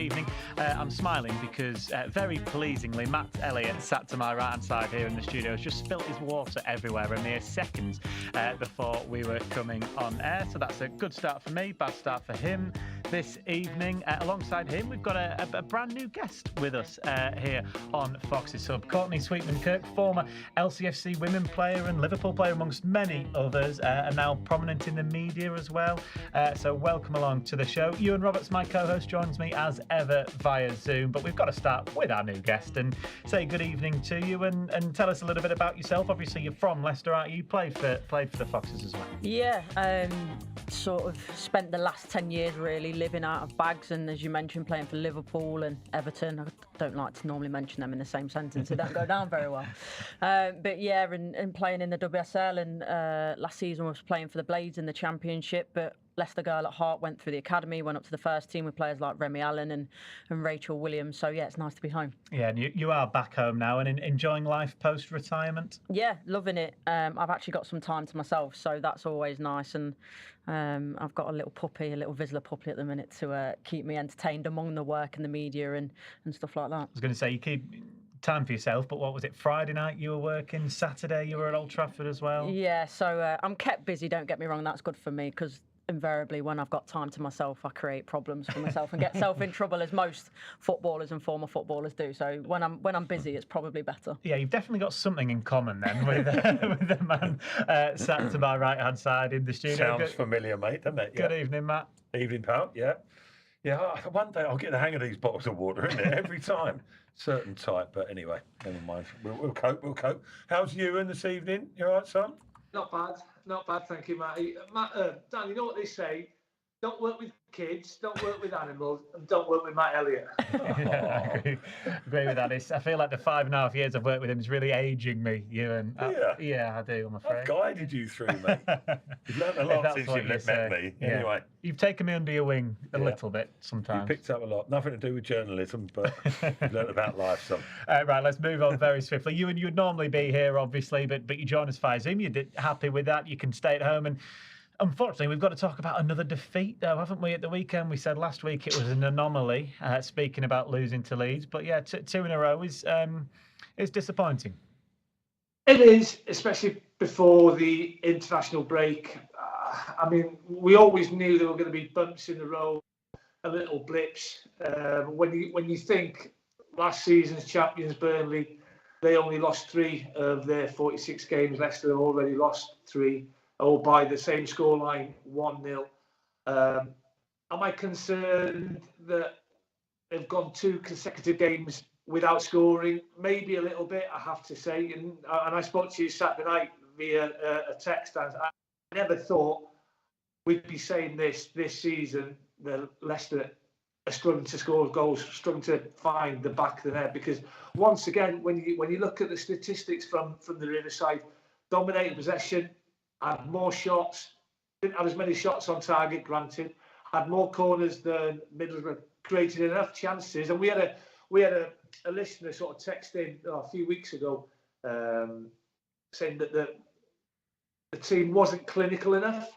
evening. I'm smiling because very pleasingly Matt Elliott sat to my right hand side here in the studio has just spilt his water everywhere a mere seconds before we were coming on air. So that's a good start for me, bad start for him this evening. Alongside him, we've got a brand new guest with us here on Fox's Hub. Courtney Sweetman-Kirk, former LCFC women player and Liverpool player amongst many others, and now prominent in the media as well. So welcome along to the show. Iwan Roberts, my co-host, joins me as ever via Zoom, but we've got to start with our new guest and say good evening to you and tell us a little bit about yourself. Obviously, you're from Leicester, aren't you? You played for the Foxes as well. Yeah, sort of spent the last 10 years really living out of bags, and as you mentioned, playing for Liverpool and Everton. I don't like to normally mention them in the same sentence, it don't go down very well. But yeah, and playing in the WSL, and last season I was playing for the Blades in the Championship, but Leicester girl at heart, went through the academy, went up to the first team with players like Remy Allen and Rachel Williams. So yeah, it's nice to be home. Yeah, and you are back home now and enjoying life post-retirement? Yeah, loving it. I've actually got some time to myself, so that's always nice. And I've got a little Vizsla puppy at the minute to keep me entertained among the work and the media and stuff like that. I was going to say, you keep time for yourself, but what was it, Friday night you were working, Saturday you were at Old Trafford as well? Yeah, so I'm kept busy, don't get me wrong, that's good for me, because invariably when I've got time to myself I create problems for myself and get self in trouble, as most footballers and former footballers do. So when I'm busy, it's probably better. Yeah, you've definitely got something in common then with the man sat to my right hand side in the studio. Sounds familiar, mate, doesn't it? Yeah. Good evening, Matt. Evening, pal. Yeah, one day I'll get the hang of these bottles of water, isn't it? Every time, certain type. But anyway, never mind. We'll cope. We'll cope. How's Ewan this evening? You all right, son? Not bad, thank you, Matty. Dan, you know what they say? Don't work with kids, don't work with animals, and don't work with Matt Elliott. Yeah, I agree with that. I feel like the 5.5 years I've worked with him is really ageing me, Ewan. Yeah, I do, I'm afraid. I've guided you through, mate. You've learned a lot since you've met me. Yeah. Anyway. You've taken me under your wing a little bit sometimes. You picked up a lot. Nothing to do with journalism, but you've learned about life, son. Right, let's move on very swiftly. Ewan, you would normally be here, obviously, but you join us via Zoom. You're happy with that. You can stay at home. And unfortunately, we've got to talk about another defeat, though, haven't we, at the weekend? We said last week it was an anomaly, speaking about losing to Leeds. But yeah, two in a row is disappointing. It is, especially before the international break. I mean, we always knew there were going to be bumps in the road, a little blips. When you think last season's champions, Burnley, they only lost 3 of their 46 games. Leicester already lost 3. All by the same scoreline, 1-0. Am I concerned that they've gone 2 consecutive games without scoring? Maybe a little bit, I have to say. And I spoke to you Saturday night via a text, and I never thought we'd be saying this season, that Leicester are struggling to score goals, struggling to find the back of the net. Because once again, when you look at the statistics from the Riverside, dominating possession, had more shots, didn't have as many shots on target, granted, had more corners than Middlesbrough, created enough chances. And we had a listener sort of text in a few weeks ago saying that the team wasn't clinical enough.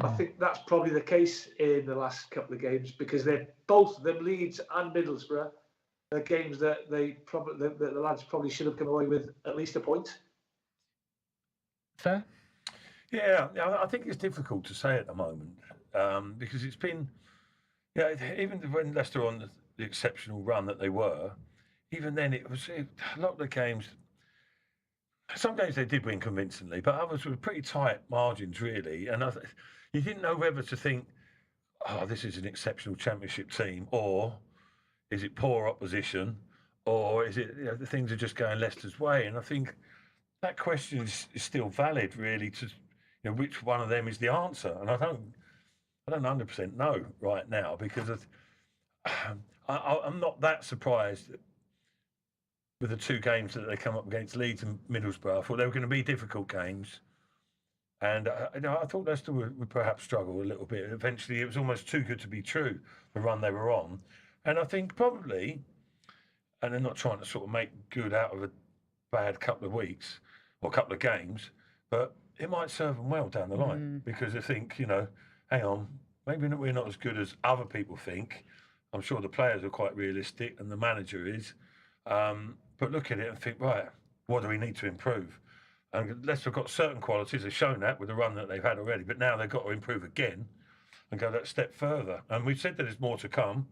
I think that's probably the case in the last couple of games, because they're both of them, Leeds and Middlesbrough, the games that the lads probably should have come away with at least a point. Fair? Yeah, I think it's difficult to say at the moment because it's been, even when Leicester on the exceptional run that they were, even then it was a lot of the games. Some games they did win convincingly, but others were pretty tight margins, really. And you didn't know whether to think, oh, this is an exceptional championship team, or is it poor opposition, or is it the things are just going Leicester's way? And I think that question is still valid, really, to which one of them is the answer. And I don't 100% know right now, because I'm not that surprised with the 2 games that they come up against Leeds and Middlesbrough. I thought they were going to be difficult games. And I thought Leicester would perhaps struggle a little bit. Eventually, it was almost too good to be true, the run they were on. And I think probably, and they're not trying to sort of make good out of a bad couple of weeks or couple of games, but it might serve them well down the line, because they think, hang on, maybe we're not as good as other people think. I'm sure the players are quite realistic, and the manager is. But look at it and think, right, what do we need to improve? And Leicester have got certain qualities. They've shown that with the run that they've had already, but now they've got to improve again and go that step further. And we've said that there's more to come.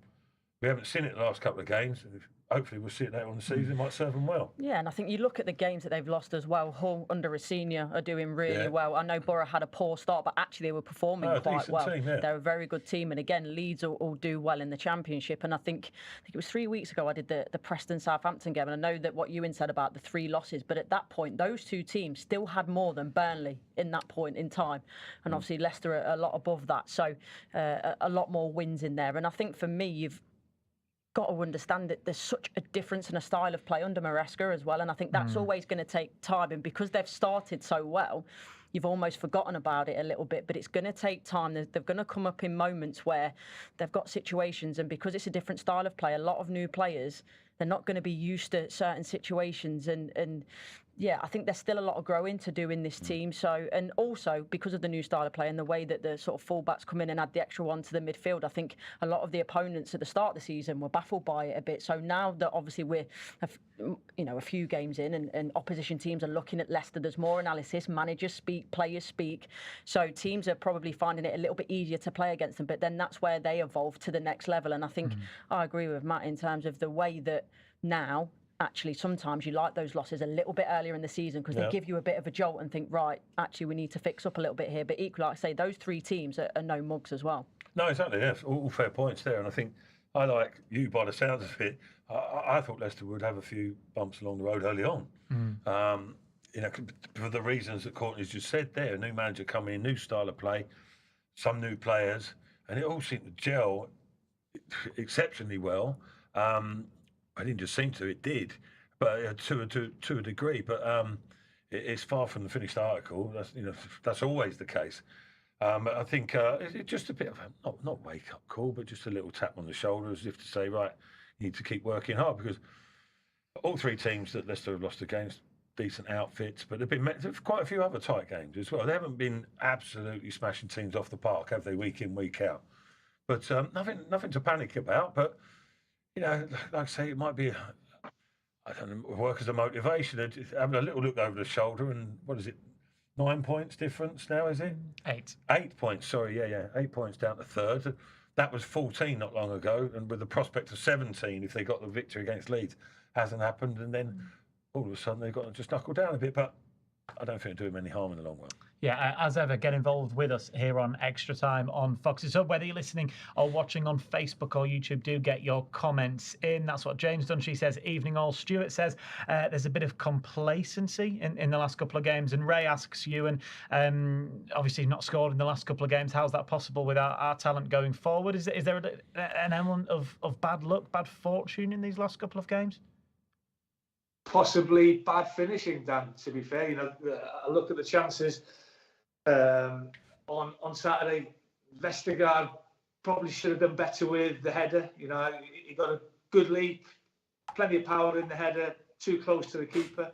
We haven't seen it the last couple of games. Hopefully we'll see it later on the season. It might serve them well. Yeah, and I think you look at the games that they've lost as well. Hull under a senior are doing really well. I know Borough had a poor start, but actually they were performing quite well. Team, yeah. They're a very good team, and again, Leeds will do well in the Championship. And I think it was 3 weeks ago I did the Preston Southampton game, and I know that what Ewan said about the 3 losses, but at that point those 2 teams still had more than Burnley in that point in time, and obviously Leicester are a lot above that, so a lot more wins in there. And I think for me, you've got to understand that there's such a difference in a style of play under Maresca as well, and I think that's always going to take time, and because they've started so well, you've almost forgotten about it a little bit, but it's going to take time. They're going to come up in moments where they've got situations, and because it's a different style of play, a lot of new players, they're not going to be used to certain situations, and yeah, I think there's still a lot of growing to do in this team. So, and also because of the new style of play and the way that the sort of fullbacks come in and add the extra one to the midfield, I think a lot of the opponents at the start of the season were baffled by it a bit. So now that obviously we're, a few games in, and opposition teams are looking at Leicester, there's more analysis. Managers speak, players speak. So teams are probably finding it a little bit easier to play against them. But then that's where they evolve to the next level. And I think I agree with Matt in terms of the way that now, actually, sometimes you like those losses a little bit earlier in the season because they give you a bit of a jolt and think, right, actually, we need to fix up a little bit here. But equally, like I say, those 3 teams are no mugs as well. No, exactly. Yes, all fair points there. And I think I like you by the sounds of it. I thought Leicester would have a few bumps along the road early on. For the reasons that Courtney's just said there, a new manager coming in, new style of play, some new players, and it all seemed to gel exceptionally well. I didn't just seem to, it did, but to a degree. But it's far from the finished article. That's always the case. I think it's just a bit of a not wake up call, but just a little tap on the shoulder, as if to say, right, you need to keep working hard, because all 3 teams that Leicester have lost against, decent outfits, but there've quite a few other tight games as well. They haven't been absolutely smashing teams off the park, have they, week in, week out? But nothing to panic about. But like I say, it might be, work as a motivation. Having a little look over the shoulder, and what is it, 9 points difference now, is it? 8. 8 points, sorry, yeah. 8 points down to third. That was 14 not long ago, and with the prospect of 17 if they got the victory against Leeds. Hasn't happened, and then all of a sudden they've got to just knuckle down a bit, but I don't think it'll do them any harm in the long run. Yeah, as ever, get involved with us here on Extra Time on Fox. So whether you're listening or watching on Facebook or YouTube, do get your comments in. That's what James done. She says, evening all. Stuart says, there's a bit of complacency in the last couple of games. And Ray asks you, and obviously not scored in the last couple of games. How's that possible with our talent going forward? Is there an element of bad luck, bad fortune in these last couple of games? Possibly bad finishing, Dan, to be fair. I look at the chances on Saturday. Vestergaard probably should have done better with the header. He got a good leap, plenty of power in the header, too close to the keeper.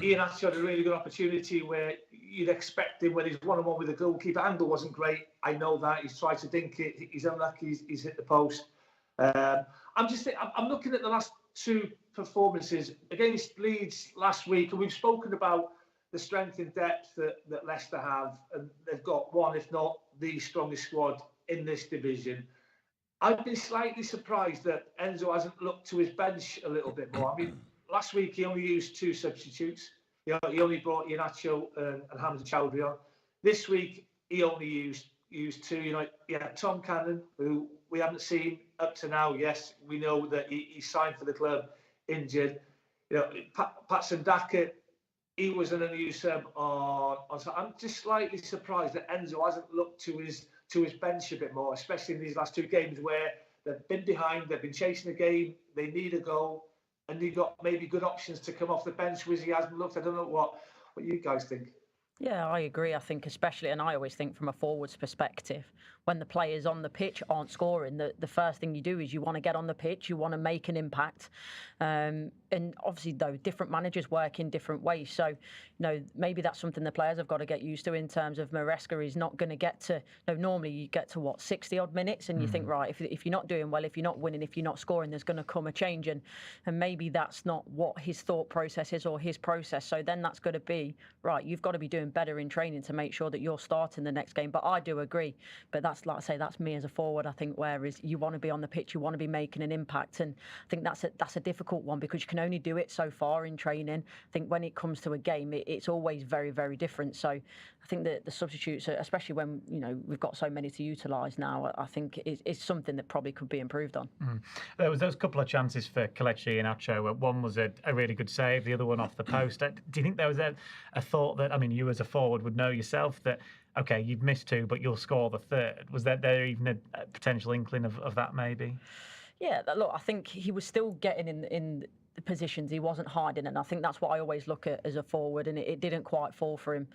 Ian actually had a really good opportunity where you'd expect him, when he's one-on-one with the goalkeeper. Angle wasn't great, I know that. He's tried to dink it, he's unlucky, he's hit the post. I'm looking at the last 2 performances against Leeds last week, and we've spoken about the strength in depth that Leicester have, and they've got one, if not the strongest squad in this division. I've been slightly surprised that Enzo hasn't looked to his bench a little bit more. I mean, last week he only used 2 substitutes. He only brought Iheanacho and Hamza Chowdhury on. This week he only used 2. Tom Cannon, who we haven't seen up to now. Yes, we know that he signed for the club injured. Patson Daka, he was an unused sub on. So I'm just slightly surprised that Enzo hasn't looked to his bench a bit more, especially in these last 2 games where they've been behind, they've been chasing the game, they need a goal, and they've got maybe good options to come off the bench, whereas he hasn't looked. I don't know what you guys think. Yeah, I agree. I think especially, and I always think from a forwards perspective, when the players on the pitch aren't scoring, the first thing you do is you want to get on the pitch, you want to make an impact. And obviously, though, different managers work in different ways. So, maybe that's something the players have got to get used to in terms of Maresca is not going to get to, normally you get to 60 odd minutes and you think, right, if you're not doing well, if you're not winning, if you're not scoring, there's going to come a change. And maybe that's not what his thought process is or his process. So then that's going to be, right, you've got to be doing better in training to make sure that you're starting the next game. But I do agree. But that's, like I say, that's me as a forward, I think, whereas you want to be on the pitch, you want to be making an impact. And I think that's a difficult one because you can only do it so far in training. I think when it comes to a game, it's always very, very different. So I think that the substitutes, especially when, we've got so many to utilise now, I think it's something that probably could be improved on. There was those couple of chances for Kelechi and Acho. One was a really good save, the other one off the post. Do you think there was a thought that, you as a forward would know yourself that, okay, you've missed two, but you'll score the third? Was there even a potential inkling of that maybe? Yeah, look, I think he was still getting in the positions, he wasn't hiding, and I think that's what I always look at as a forward, and it didn't quite fall for him.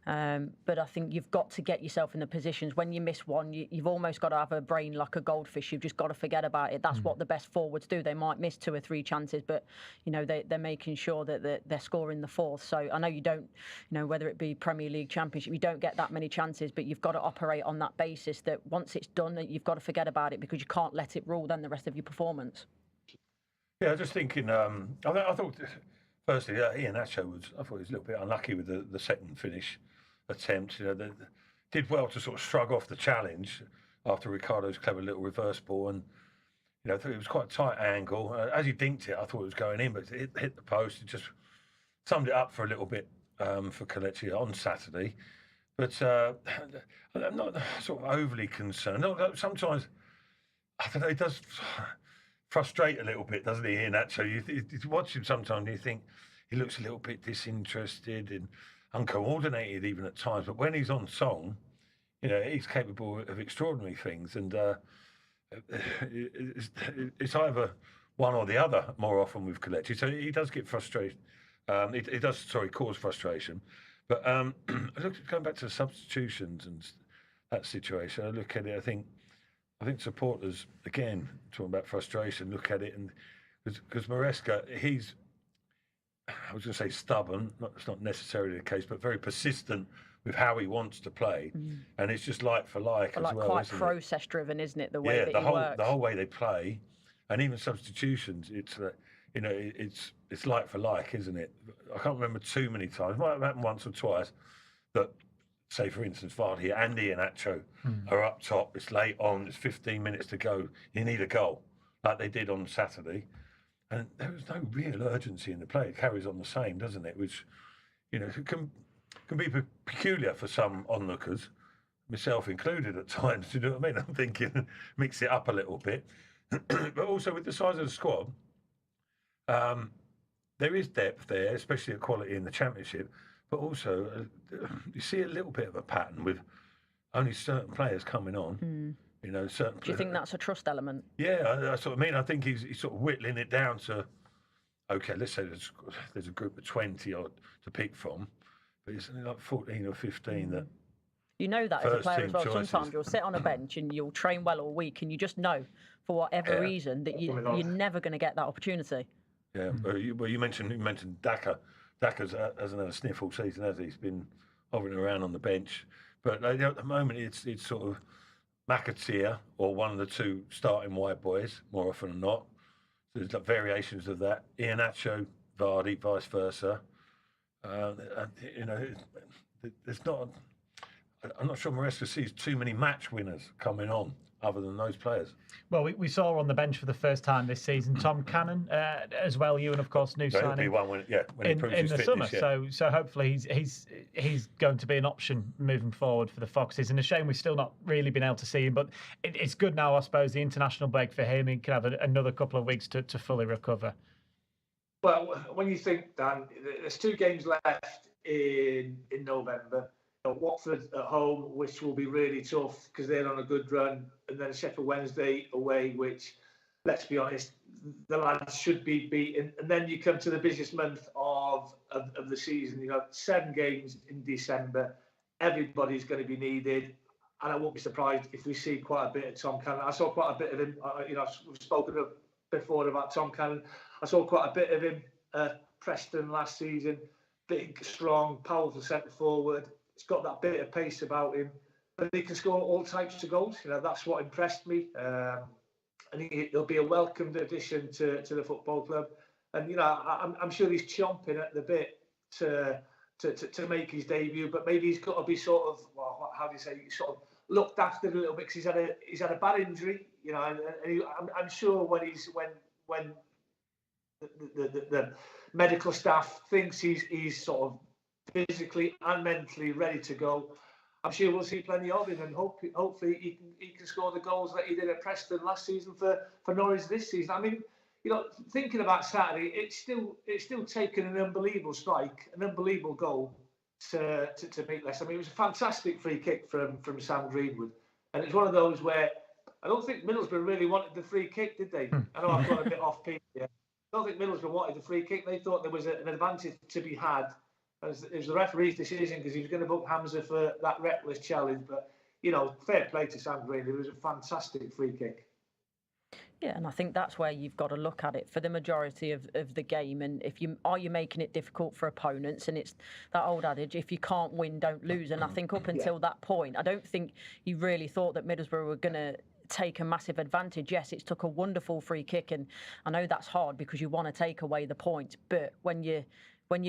But I think you've got to get yourself in the positions. When you miss one, you've almost got to have a brain like a goldfish. You've just got to forget about it. That's what the best forwards do. They might miss 2 or 3 chances, but they're making sure that they're scoring the fourth. So I know you don't, whether it be Premier League, Championship, you don't get that many chances, but you've got to operate on that basis that once it's done, you've got to forget about it because you can't let it rule then the rest of your performance. Yeah, just thinking. I thought, firstly, Iwan Roberts I thought he was a little bit unlucky with the second finish attempt. They did well to sort of shrug off the challenge after Ricardo's clever little reverse ball, and I thought it was quite a tight angle. As he dinked it, I thought it was going in, but it hit the post. It just summed it up for a little bit for Kelechi on Saturday. But I'm not sort of overly concerned. Sometimes I don't know. It does frustrate a little bit, doesn't he, Iwan Roberts? You watch him sometimes and you think he looks a little bit disinterested and uncoordinated even at times. But when he's on song, he's capable of extraordinary things. And it's either one or the other more often with Kelechi. So he does get frustrated. It does cause frustration. But going back to the substitutions and that situation, I look at it, I think supporters, again, talking about frustration, look at it, and because Maresca, he's, I was going to say stubborn, it's not necessarily the case, but very persistent with how he wants to play, and it's just like for like as well. Quite process driven, isn't it? The way that he works. The whole way they play, and even substitutions, it's it's like for like, isn't it? I can't remember too many times. It might have happened once or twice that, say, for instance, Vardy and Iwan Roberts are up top. It's late on. It's 15 minutes to go. You need a goal, like they did on Saturday, and there was no real urgency in the play. It carries on the same, doesn't it? Which, can be peculiar for some onlookers, myself included at times. Do you know what I mean? I'm thinking mix it up a little bit, but also with the size of the squad, there is depth there, especially at quality in the Championship. But also, you see a little bit of a pattern with only certain players coming on. Certain. Do you think that's a trust element? Yeah, that's what I mean. I think he's sort of whittling it down to, okay, let's say there's a group of 20 odd to pick from, but it's only like 14 or 15 that. You know that as a player as well. Choices. Sometimes you'll sit on a bench and you'll train well all week, and you just know, for whatever reason, that you're never going to get that opportunity. Yeah, well, you mentioned Daka. Daka's hasn't had a sniff all season, has he? He's been hovering around on the bench. But at the moment, it's sort of McAteer or one of the 2 starting wide boys, more often than not. So there's like variations of that. Iwan Roberts, Vardy, vice versa. There's not. I'm not sure Maresca sees too many match winners coming on other than those players. Well, we saw on the bench for the first time this season Tom Cannon as well. You and of course new signing. He'll be one when he proves his in the fitness, summer. So hopefully he's going to be an option moving forward for the Foxes. And a shame we've still not really been able to see him, but it's good now, I suppose, the international break for him. He can have another couple of weeks to fully recover. Well, when you think, Dan, there's 2 games left in November. Watford at home, which will be really tough because they're on a good run, and then Sheffield Wednesday away, which, let's be honest, the lads should be beaten. And then you come to the busiest month of the season. You've got 7 games in December. Everybody's going to be needed. I won't be surprised if we see quite a bit of Tom Cannon. I saw quite a bit of him. We've spoken before about Tom Cannon. I saw quite a bit of him at Preston last season. Big, strong, powerful centre forward. He's got that bit of pace about him, but he can score all types of goals. That's what impressed me. And he'll be a welcomed addition to the football club. And I'm sure he's chomping at the bit to make his debut, but maybe he's got to be sort of, how do you say, sort of looked after a little bit, because he's had a bad injury, and I'm sure when the medical staff thinks he's sort of physically and mentally ready to go, I'm sure we'll see plenty of him, and hopefully he can score the goals that he did at Preston last season for Norwich this season. I mean, thinking about Saturday, it's still taken an unbelievable strike, an unbelievable goal to beat Leicester. I mean, it was a fantastic free kick from Sam Greenwood, and it's one of those where I don't think Middlesbrough really wanted the free kick, did they? I know I've got a bit off piece here. I don't think Middlesbrough wanted the free kick. They thought there was an advantage to be had. It was the referee's decision, because he was going to book Hamza for that reckless challenge. But, fair play to Sam Greenwood. It was a fantastic free kick. Yeah, and I think that's where you've got to look at it for the majority of the game. And are you making it difficult for opponents? And it's that old adage, if you can't win, don't lose. And I think up until that point, I don't think you really thought that Middlesbrough were going to take a massive advantage. Yes, it took a wonderful free kick, and I know that's hard because you want to take away the point. But when you're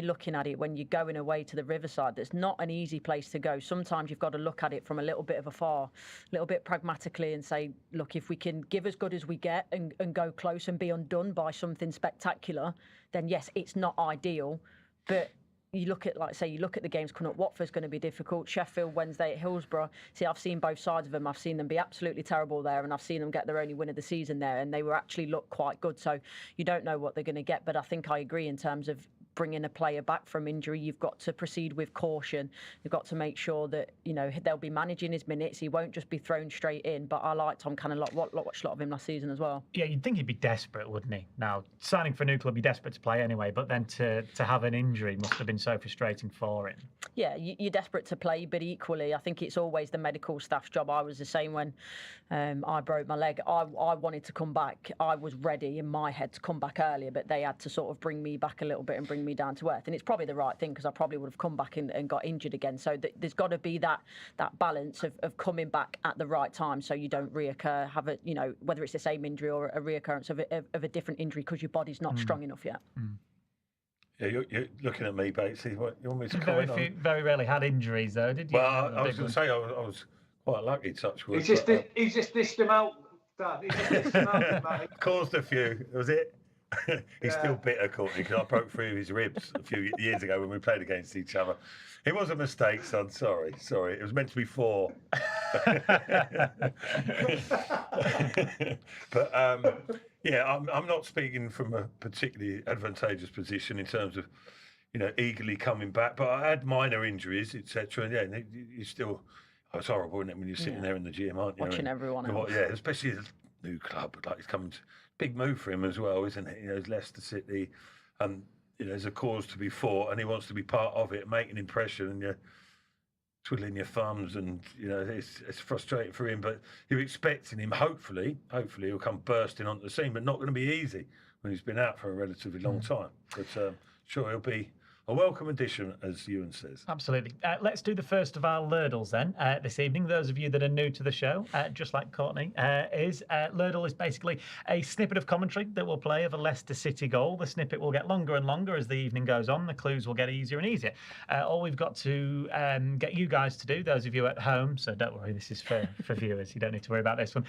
looking at it, when you're going away to the Riverside, that's not an easy place to go. Sometimes you've got to look at it from a little bit of afar, a little bit pragmatically, and say, look, if we can give as good as we get and go close and be undone by something spectacular, then yes, it's not ideal. But you look at, you look at the games coming up. Watford's going to be difficult. Sheffield Wednesday at Hillsborough. See, I've seen both sides of them. I've seen them be absolutely terrible there, and I've seen them get their only win of the season there, and they were actually look quite good. So you don't know what they're going to get. But I think I agree in terms of bringing a player back from injury. You've got to proceed with caution. You've got to make sure that they'll be managing his minutes. He won't just be thrown straight in. But I like Tom Cannon. Watched a lot of him last season as well. Yeah, you'd think he'd be desperate, wouldn't he? Now, signing for a new club, he'd be desperate to play anyway. But then to have an injury must have been so frustrating for him. Yeah, you're desperate to play, but equally, I think it's always the medical staff's job. I was the same when I broke my leg. I wanted to come back. I was ready in my head to come back earlier, but they had to sort of bring me back a little bit and bring me down to earth. And it's probably the right thing, because I probably would have come back and got injured again. So there's got to be that balance of coming back at the right time, so you don't reoccur, have a whether it's the same injury or a reoccurrence of a different injury because your body's not strong enough yet. Yeah, you're looking at me, Batesy. What you want me to comment on? Very rarely had injuries, though, did you? Well, I was going to say I was quite lucky, touch wood. He's just dished him out, Dan. He's just dished him out, mate. Caused a few. Was it? He's still bitter, Courtney, because I broke 3 of his ribs a few years ago when we played against each other. It was a mistake, son. Sorry. It was meant to be 4. But I'm not speaking from a particularly advantageous position in terms of, eagerly coming back. But I had minor injuries, etc. And you still, it's horrible, isn't it, when you're sitting there in the gym, aren't you? Watching everyone else. Yeah, especially a new club. Like, it's coming. Big move for him as well, isn't it? It's Leicester City, and there's a cause to be fought, and he wants to be part of it, make an impression, and you're twiddling your thumbs, and it's frustrating for him. But you're expecting him. Hopefully, he'll come bursting onto the scene, but not going to be easy when he's been out for a relatively long time. But sure, he'll be a welcome addition, as Ewan says. Absolutely. Let's do the first of our Lurdles then this evening. Those of you that are new to the show, just like Courtney, Lurdle is basically a snippet of commentary that we'll play of a Leicester City goal. The snippet will get longer and longer as the evening goes on. The clues will get easier and easier. All we've got to get you guys to do, those of you at home, so don't worry, this is for viewers, you don't need to worry about this one,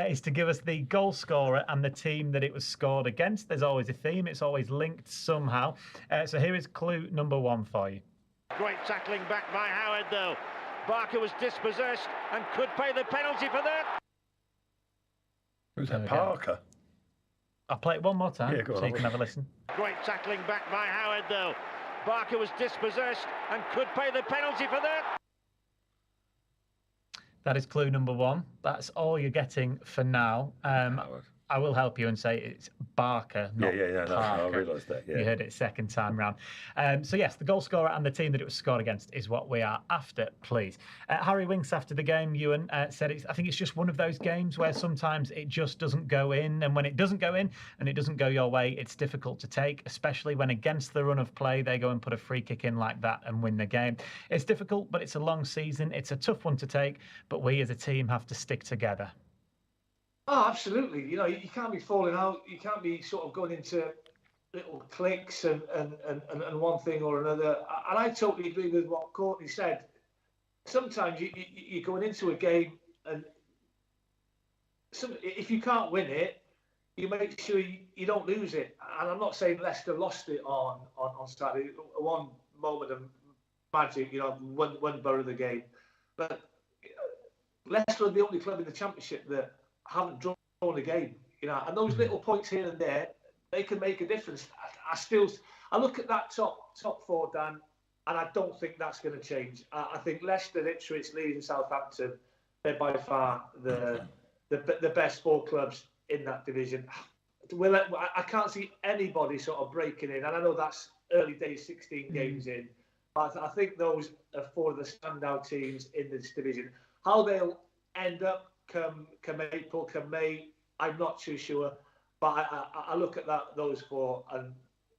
is to give us the goal scorer and the team that it was scored against. There's always a theme. It's always linked somehow. So here is clue number 1 for you. Great tackling back by Howard, though. Barker was dispossessed and could pay the penalty for that. Who's that, Parker? I'll play it one more time go on, so you can have a listen. Great tackling back by Howard, though. Barker was dispossessed and could pay the penalty for that. That is clue number 1. That's all you're getting for now. I will help you and say it's Barker, not No, Parker. I realised that. Yeah. You heard it second time round. So yes, the goal scorer and the team that it was scored against is what we are after, please. Harry Winks after the game, Ewan, said I think it's just one of those games where sometimes it just doesn't go in, and when it doesn't go in and it doesn't go your way, it's difficult to take, especially when against the run of play they go and put a free kick in like that and win the game. It's difficult, but it's a long season. It's a tough one to take, but we as a team have to stick together. Oh, absolutely. You know, you can't be falling out. You can't be sort of going into little cliques and one thing or another. And I totally agree with what Courtney said. Sometimes you're going into a game and if you can't win it, you make sure you don't lose it. And I'm not saying Leicester lost it on Saturday. One moment of magic, you know, one Borough of the game. But Leicester are the only club in the Championship that haven't drawn a game, you know, and those little points here and there, they can make a difference. I look at that top four, Dan, and I don't think that's going to change. I think Leicester, Ipswich, Leeds, and Southampton, they're by far the best four clubs in that division. I can't see anybody sort of breaking in, and I know that's early days, 16 games in, but I think those are four of the standout teams in this division. How they'll end up come April, come May, I'm not too sure. But I look at those four, and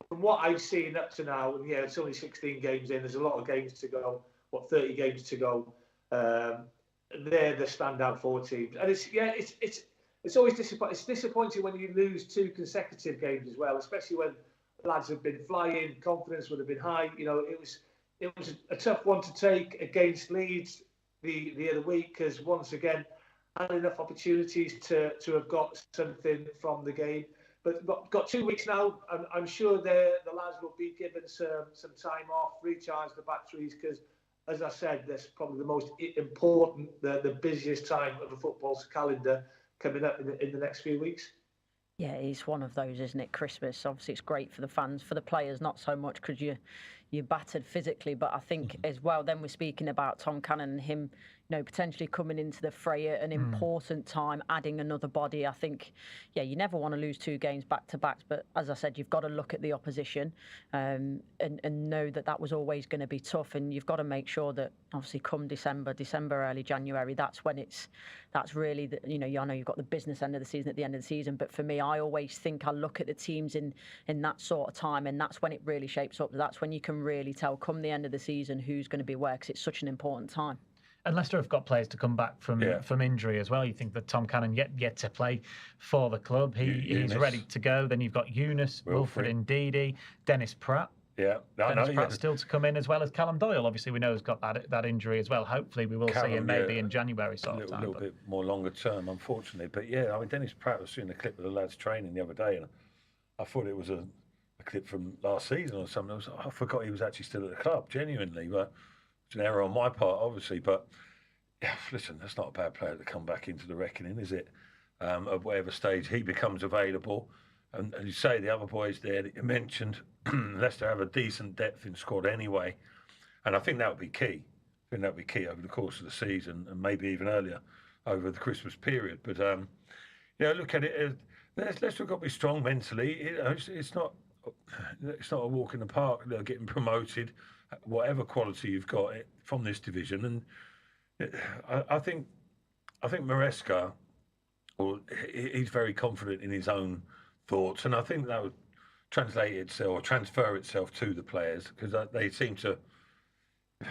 from what I've seen up to now, and yeah, it's only 16 games in. There's a lot of games to go. 30 games to go. They're the standout four teams, and it's always disappointing. It's disappointing when you lose two consecutive games as well, especially when lads have been flying. Confidence would have been high. You know, it was a tough one to take against Leeds the other week, because once again, had enough opportunities to have got something from the game. But got 2 weeks now. I'm sure the lads will be given some time off, recharge the batteries, because, as I said, that's probably the most important, the busiest time of the football calendar coming up in the next few weeks. Yeah, it's one of those, isn't it? Christmas, obviously, it's great for the fans, for the players, not so much because you're battered physically. But I think as well, then we're speaking about Tom Cannon and him, potentially coming into the fray at an important time, adding another body. I think, yeah, you never want to lose two games back to back. But as I said, you've got to look at the opposition and know that was always going to be tough. And you've got to make sure that obviously come December, early January, that's when that's really, I know you've got the business end of the season at the end of the season. But for me, I always think I look at the teams in that sort of time, and that's when it really shapes up. That's when you can really tell come the end of the season who's going to be where, because it's such an important time. And Leicester have got players to come back from injury as well. You think that Tom Cannon yet to play for the club. He's ready to go. Then you've got Eunice, Wilfred Ndidi, Dennis Pratt. Yeah, Dennis Pratt still to come in, as well as Callum Doyle. Obviously, we know has got that injury as well. Hopefully, we will see him maybe in January sort of time. A little bit more longer term, unfortunately. But yeah, I mean, Dennis Pratt was seeing a clip of the lads training the other day, and I thought it was a clip from last season or something. I forgot he was actually still at the club, genuinely. But it's an error on my part, obviously. But yeah, listen, that's not a bad player to come back into the reckoning, is it? At whatever stage he becomes available. And you say the other boys there that you mentioned, Leicester have a decent depth in squad anyway. And I think that would be key. I think that would be key over the course of the season, and maybe even earlier over the Christmas period. But, look at it. Leicester have got to be strong mentally. It's not a walk in the park. They're getting promoted, whatever quality you've got from this division. And I think Maresca, he's very confident in his own thoughts, and I think that would translate itself or transfer itself to the players, because they seem to, I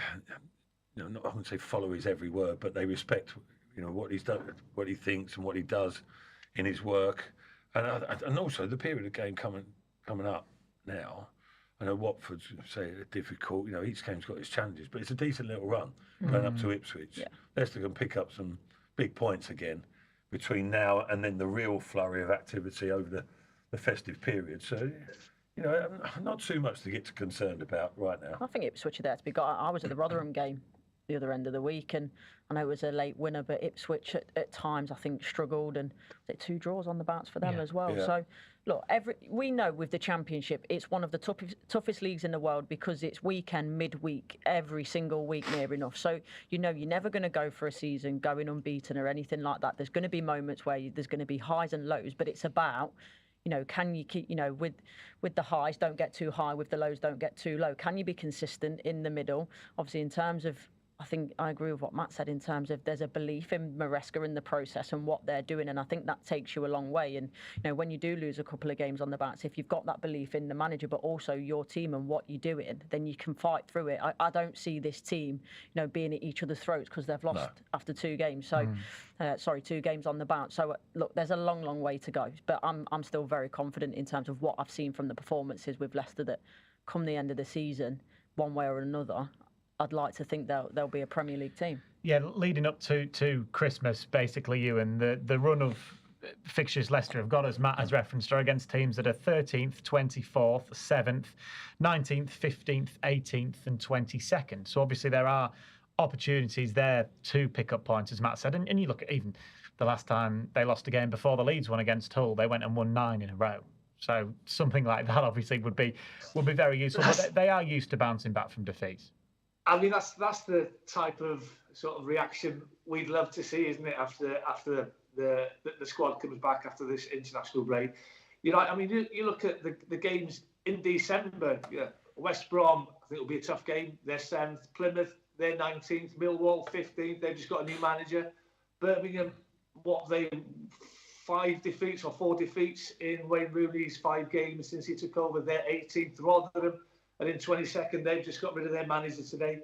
wouldn't say follow his every word, but they respect, what he's done, what he thinks, and what he does in his work, and also the period of game coming up now. I know Watford's say difficult. Each game's got its challenges, but it's a decent little run going up to Ipswich. Yeah. Leicester can pick up some big points again between now and then the real flurry of activity over the festive period. So, not too much to get concerned about right now. I think Ipswich are there to be got. I was at the Rotherham game the other end of the week. And I know it was a late winner, but Ipswich at times I think struggled, and was it 2 draws on the bounce for them as well. So look, we know with the Championship it's one of the toughest leagues in the world because it's weekend, midweek, every single week near enough. So you know you're never going to go for a season going unbeaten or anything like that. There's going to be moments where there's going to be highs and lows, but it's about, you know, can you keep, you know, with the highs, don't get too high, with the lows, don't get too low. Can you be consistent in the middle? Obviously, in terms of, I think I agree with what Matt said in terms of there's a belief in Maresca in the process and what they're doing, and I think that takes you a long way. And you know, when you do lose a couple of games on the bounce, if you've got that belief in the manager, but also your team and what you're doing, then you can fight through it. I don't see this team, you know, being at each other's throats because they've lost after 2 games. So, 2 games on the bounce. So look, there's a long, long way to go. But I'm still very confident in terms of what I've seen from the performances with Leicester that come the end of the season, one way or another, I'd like to think they'll be a Premier League team. Yeah, leading up to Christmas, basically, Ewan, the run of fixtures Leicester have got, as Matt has referenced, are against teams that are 13th, 24th, 7th, 19th, 15th, 18th and 22nd. So obviously there are opportunities there to pick up points, as Matt said. And you look at even the last time they lost a game before the Leeds one against Hull, they went and won 9 in a row. So something like that obviously would be very useful. But they are used to bouncing back from defeats. I mean, that's the type of sort of reaction we'd love to see, isn't it? After the squad comes back after this international break, you know. I mean, you look at the games in December. Yeah, West Brom, I think it'll be a tough game. They're 7th. Plymouth, they're 19th. Millwall, 15th. They've just got a new manager. Birmingham, 5 defeats or 4 defeats in Wayne Rooney's 5 games since he took over. They're 18th. Rotherham, and in 22nd, they've just got rid of their manager today.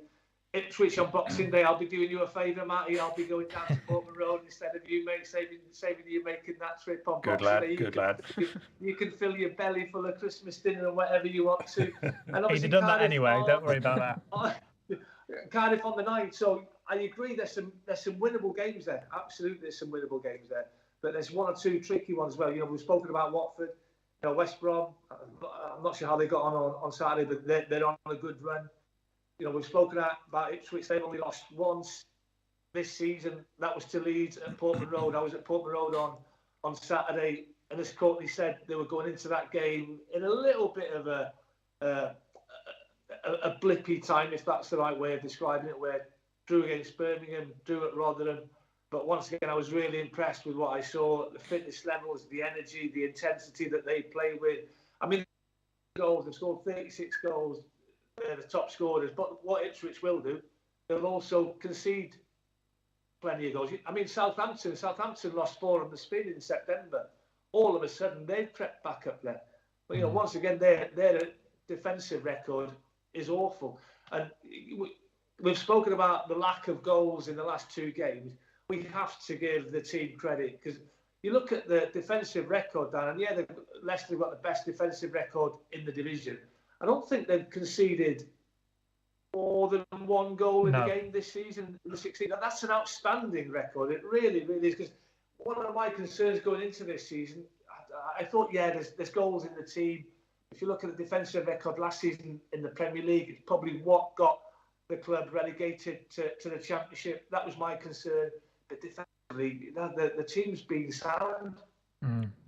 Ipswich on Boxing Day, I'll be doing you a favour, Matty. I'll be going down to Portman Road instead of you, mate, saving you making that trip on Boxing Day. Good lad. You can fill your belly full of Christmas dinner and whatever you want to. And he'd have done that anyway, don't worry about that. Cardiff on the 9th, so I agree there's some winnable games there. Absolutely, there's some winnable games there. But there's 1 or 2 tricky ones as well. You know, we've spoken about Watford. You know, West Brom, I'm not sure how they got on Saturday, but they're on a good run. You know, we've spoken about Ipswich. They've only lost once this season. That was to Leeds at Portman Road. I was at Portman Road on Saturday, and as Courtney said, they were going into that game in a little bit of a blippy time, if that's the right way of describing it, where drew against Birmingham, drew at Rotherham. But once again, I was really impressed with what I saw, the fitness levels, the energy, the intensity that they play with. I mean, goals, they've scored 36 goals. They're the top scorers. But what Ipswich will do, they'll also concede plenty of goals. I mean, Southampton lost 4 on the spin in September. All of a sudden, they've crept back up there. But, you know, once again, their defensive record is awful. And we've spoken about the lack of goals in the last 2 games. We have to give the team credit, because you look at the defensive record, Dan, and yeah, Leicester have got the best defensive record in the division. I don't think they've conceded more than 1 goal in the game this season, in the 16. That's an outstanding record. It really, really is. Because one of my concerns going into this season, I thought, there's goals in the team. If you look at the defensive record last season in the Premier League, it's probably what got the club relegated to the Championship. That was my concern. But defensively, the team's been sound.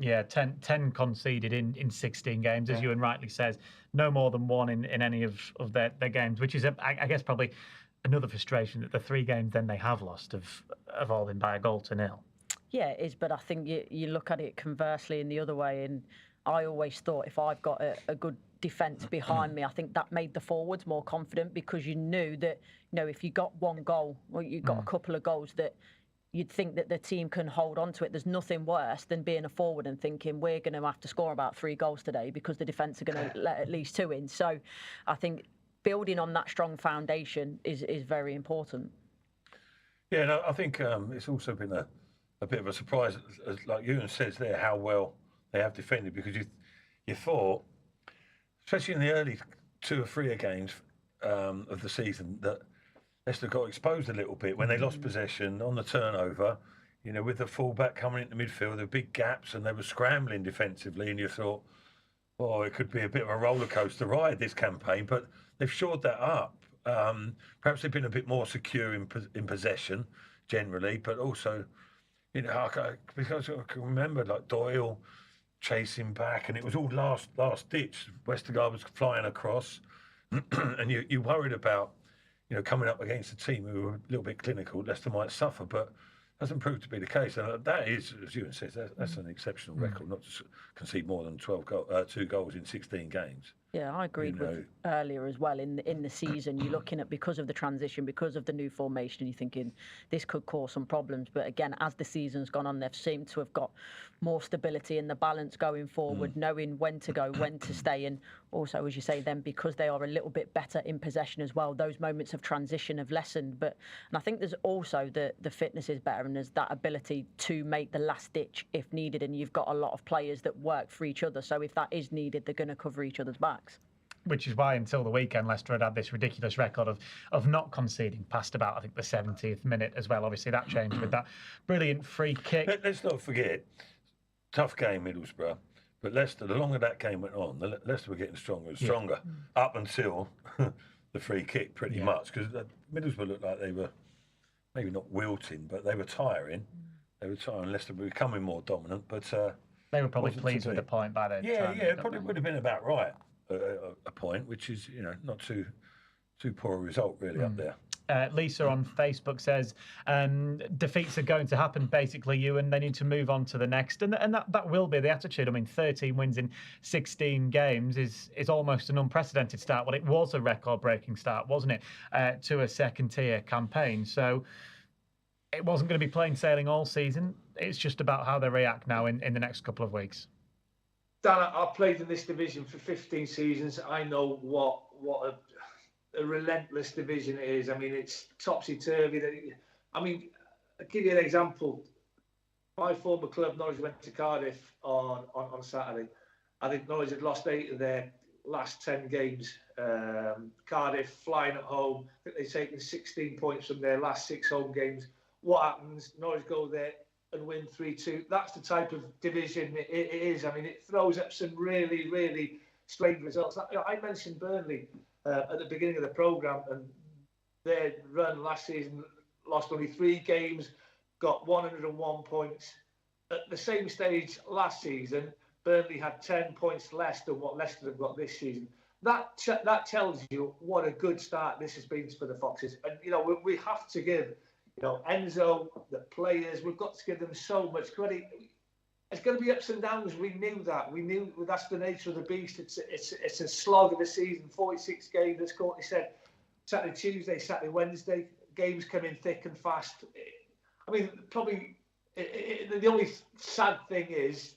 10 conceded in 16 games, as Ewan rightly says. No more than 1 in any of their games, which is, I guess, probably another frustration that the 3 games then they have lost have all been by a goal to 0. Yeah, it is, but I think you look at it conversely in the other way, and I always thought if I've got a good defence behind me, I think that made the forwards more confident, because you knew that, you know, if you got 1 goal or you got a couple of goals, that you'd think that the team can hold on to it. There's nothing worse than being a forward and thinking we're going to have to score about 3 goals today because the defence are going to let at least 2 in. So I think building on that strong foundation is very important. Yeah, no, I think it's also been a bit of a surprise, as like Ewan says there, how well they have defended, because you thought, especially in the early 2 or 3 games of the season, that Leicester got exposed a little bit when they lost possession on the turnover, you know, with the fullback coming into midfield, there were big gaps and they were scrambling defensively, and you thought, oh, it could be a bit of a roller coaster ride this campaign, but they've shored that up. Perhaps they've been a bit more secure in possession generally, but also, because I can remember like Doyle chasing back, and it was all last ditch. Westergaard was flying across, and you worried about, coming up against a team who were a little bit clinical. Leicester might suffer, but doesn't prove to be the case. And that is, as Ewan says, that's an exceptional record, not to concede more than 2 goals in 16 games. Yeah, I agreed with earlier as well. In the season, you're looking at, because of the transition, because of the new formation, you're thinking this could cause some problems. But again, as the season's gone on, they've seemed to have got more stability in the balance going forward, knowing when to go, when to stay. And also, as you say, then because they are a little bit better in possession as well, those moments of transition have lessened. And I think there's also the fitness is better, and there's that ability to make the last ditch if needed. And you've got a lot of players that work for each other. So if that is needed, they're going to cover each other's backs. Which is why until the weekend, Leicester had this ridiculous record of not conceding past about, I think, the 70th minute as well. Obviously, that changed with that brilliant free kick. Let's not forget, tough game, Middlesbrough. But Leicester, the longer that game went on, Leicester were getting stronger and stronger up until the free kick, pretty much. Because Middlesbrough looked like they were maybe not wilting, but they were tiring. Leicester were becoming more dominant, but they were probably pleased with the point by the time. Yeah, it probably would have been about right. A point, which is not too poor a result really up there. Lisa on Facebook says defeats are going to happen basically, and they need to move on to the next, and that will be the attitude. I mean, 13 wins in 16 games is almost an unprecedented start. Well, it was a record-breaking start, wasn't it, to a second-tier campaign. So it wasn't going to be plain sailing all season. It's just about how they react now in the next couple of weeks. Dan, I've played in this division for 15 seasons. I know what a relentless division it is. I mean, it's topsy-turvy. I mean, I'll give you an example. My former club, Norwich, went to Cardiff on Saturday. I think Norwich had lost 8 of their last 10 games. Cardiff flying at home. I think they've taken 16 points from their last 6 home games. What happens? Norwich go there and win 3-2. That's the type of division it is. I mean, it throws up some really, really strange results. I mentioned Burnley at the beginning of the programme, and their run last season, lost only 3 games, got 101 points. At the same stage last season, Burnley had 10 points less than what Leicester have got this season. That tells you what a good start this has been for the Foxes. And, we have to give Enzo, the players, we've got to give them so much credit. It's going to be ups and downs. We knew that. We knew that's the nature of the beast. It's a slog of a season, 46 games, as Courtney said. Saturday, Tuesday, Saturday, Wednesday. Games come in thick and fast. I mean, probably the only sad thing is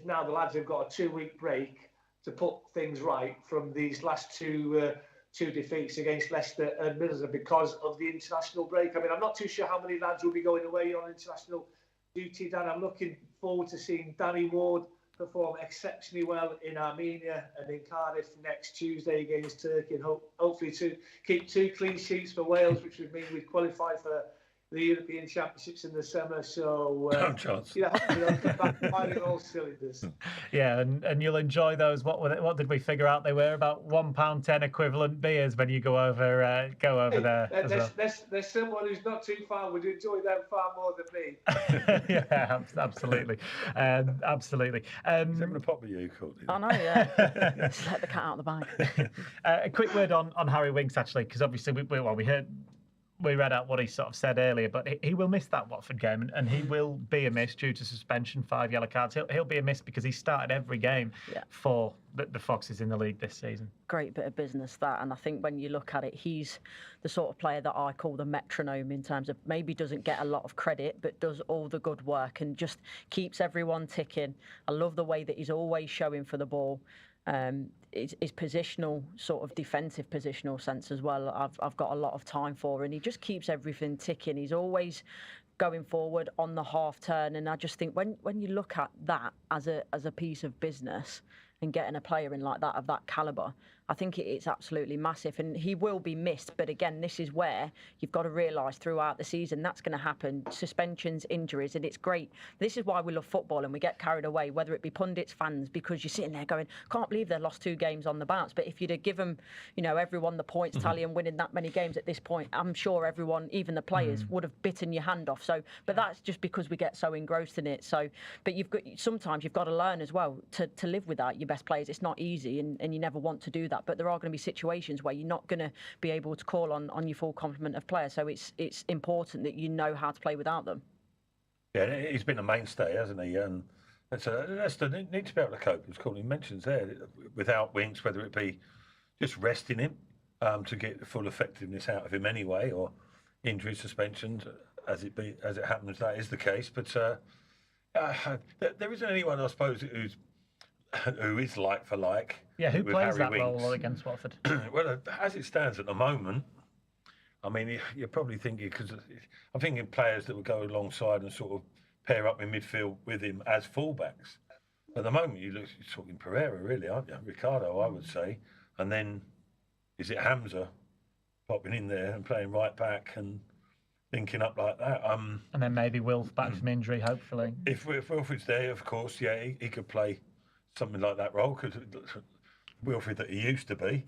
now the lads have got a 2-week break to put things right from these last two defeats against Leicester and Middlesbrough because of the international break. I mean, I'm not too sure how many lads will be going away on international duty, Dan. I'm looking forward to seeing Danny Ward perform exceptionally well in Armenia and in Cardiff next Tuesday against Turkey, and hopefully to keep 2 clean sheets for Wales, which would mean we'd qualify for the European Championships in the summer. So, come back firing all cylinders. Yeah, and you'll enjoy those. What did we figure out they were? About £1.10 equivalent beers when you go over there. There's someone who's not too far would enjoy them far more than me. Yeah, absolutely, absolutely. Is having a pop with you, Courtney? I know, yeah. Just let the cat out of the bag. A quick word on Harry Winks, actually, because obviously we read out what he sort of said earlier, but he will miss that Watford game, and he will be a miss due to suspension, 5 yellow cards. He'll be a miss because he started every game for the Foxes in the league this season. Great bit of business, that. And I think when you look at it, he's the sort of player that I call the metronome, in terms of maybe doesn't get a lot of credit, but does all the good work and just keeps everyone ticking. I love the way that he's always showing for the ball. His positional, sort of defensive positional sense as well, I've got a lot of time for, and he just keeps everything ticking. He's always going forward on the half turn, and I just think when you look at that as a piece of business and getting a player in like that of that calibre, I think it's absolutely massive, and he will be missed. But again, this is where you've got to realise throughout the season that's going to happen. Suspensions, injuries, and it's great. This is why we love football, and we get carried away, whether it be pundits, fans, because you're sitting there going, can't believe they lost 2 games on the bounce. But if you'd have given, everyone the points tally and winning that many games at this point, I'm sure everyone, even the players, would have bitten your hand off. So, but that's just because we get so engrossed in it. So, but sometimes you've got to learn as well to live without your best players. It's not easy, and you never want to do that. But there are going to be situations where you're not going to be able to call on your full complement of players. So it's important that you know how to play without them. Yeah, he's been a mainstay, hasn't he? And Leicester need to be able to cope, as Courtney mentions there, without Winks, whether it be just resting him to get the full effectiveness out of him anyway, or injury suspensions, as it happens, that is the case. But there isn't anyone, I suppose, who is like for like. Yeah, who plays Harry that Winks. role against Watford? Well, as it stands at the moment, I mean, you're probably thinking, because I'm thinking players that would go alongside and sort of pair up in midfield with him as fullbacks. At the moment, you're talking Pereira, really, aren't you? Ricardo, I would say. And then, is it Hamza popping in there and playing right back and linking up like that? And then maybe Wilf back from injury, hopefully. If Wilfred's there, of course, yeah, he could play something like that role, because Wilfred that he used to be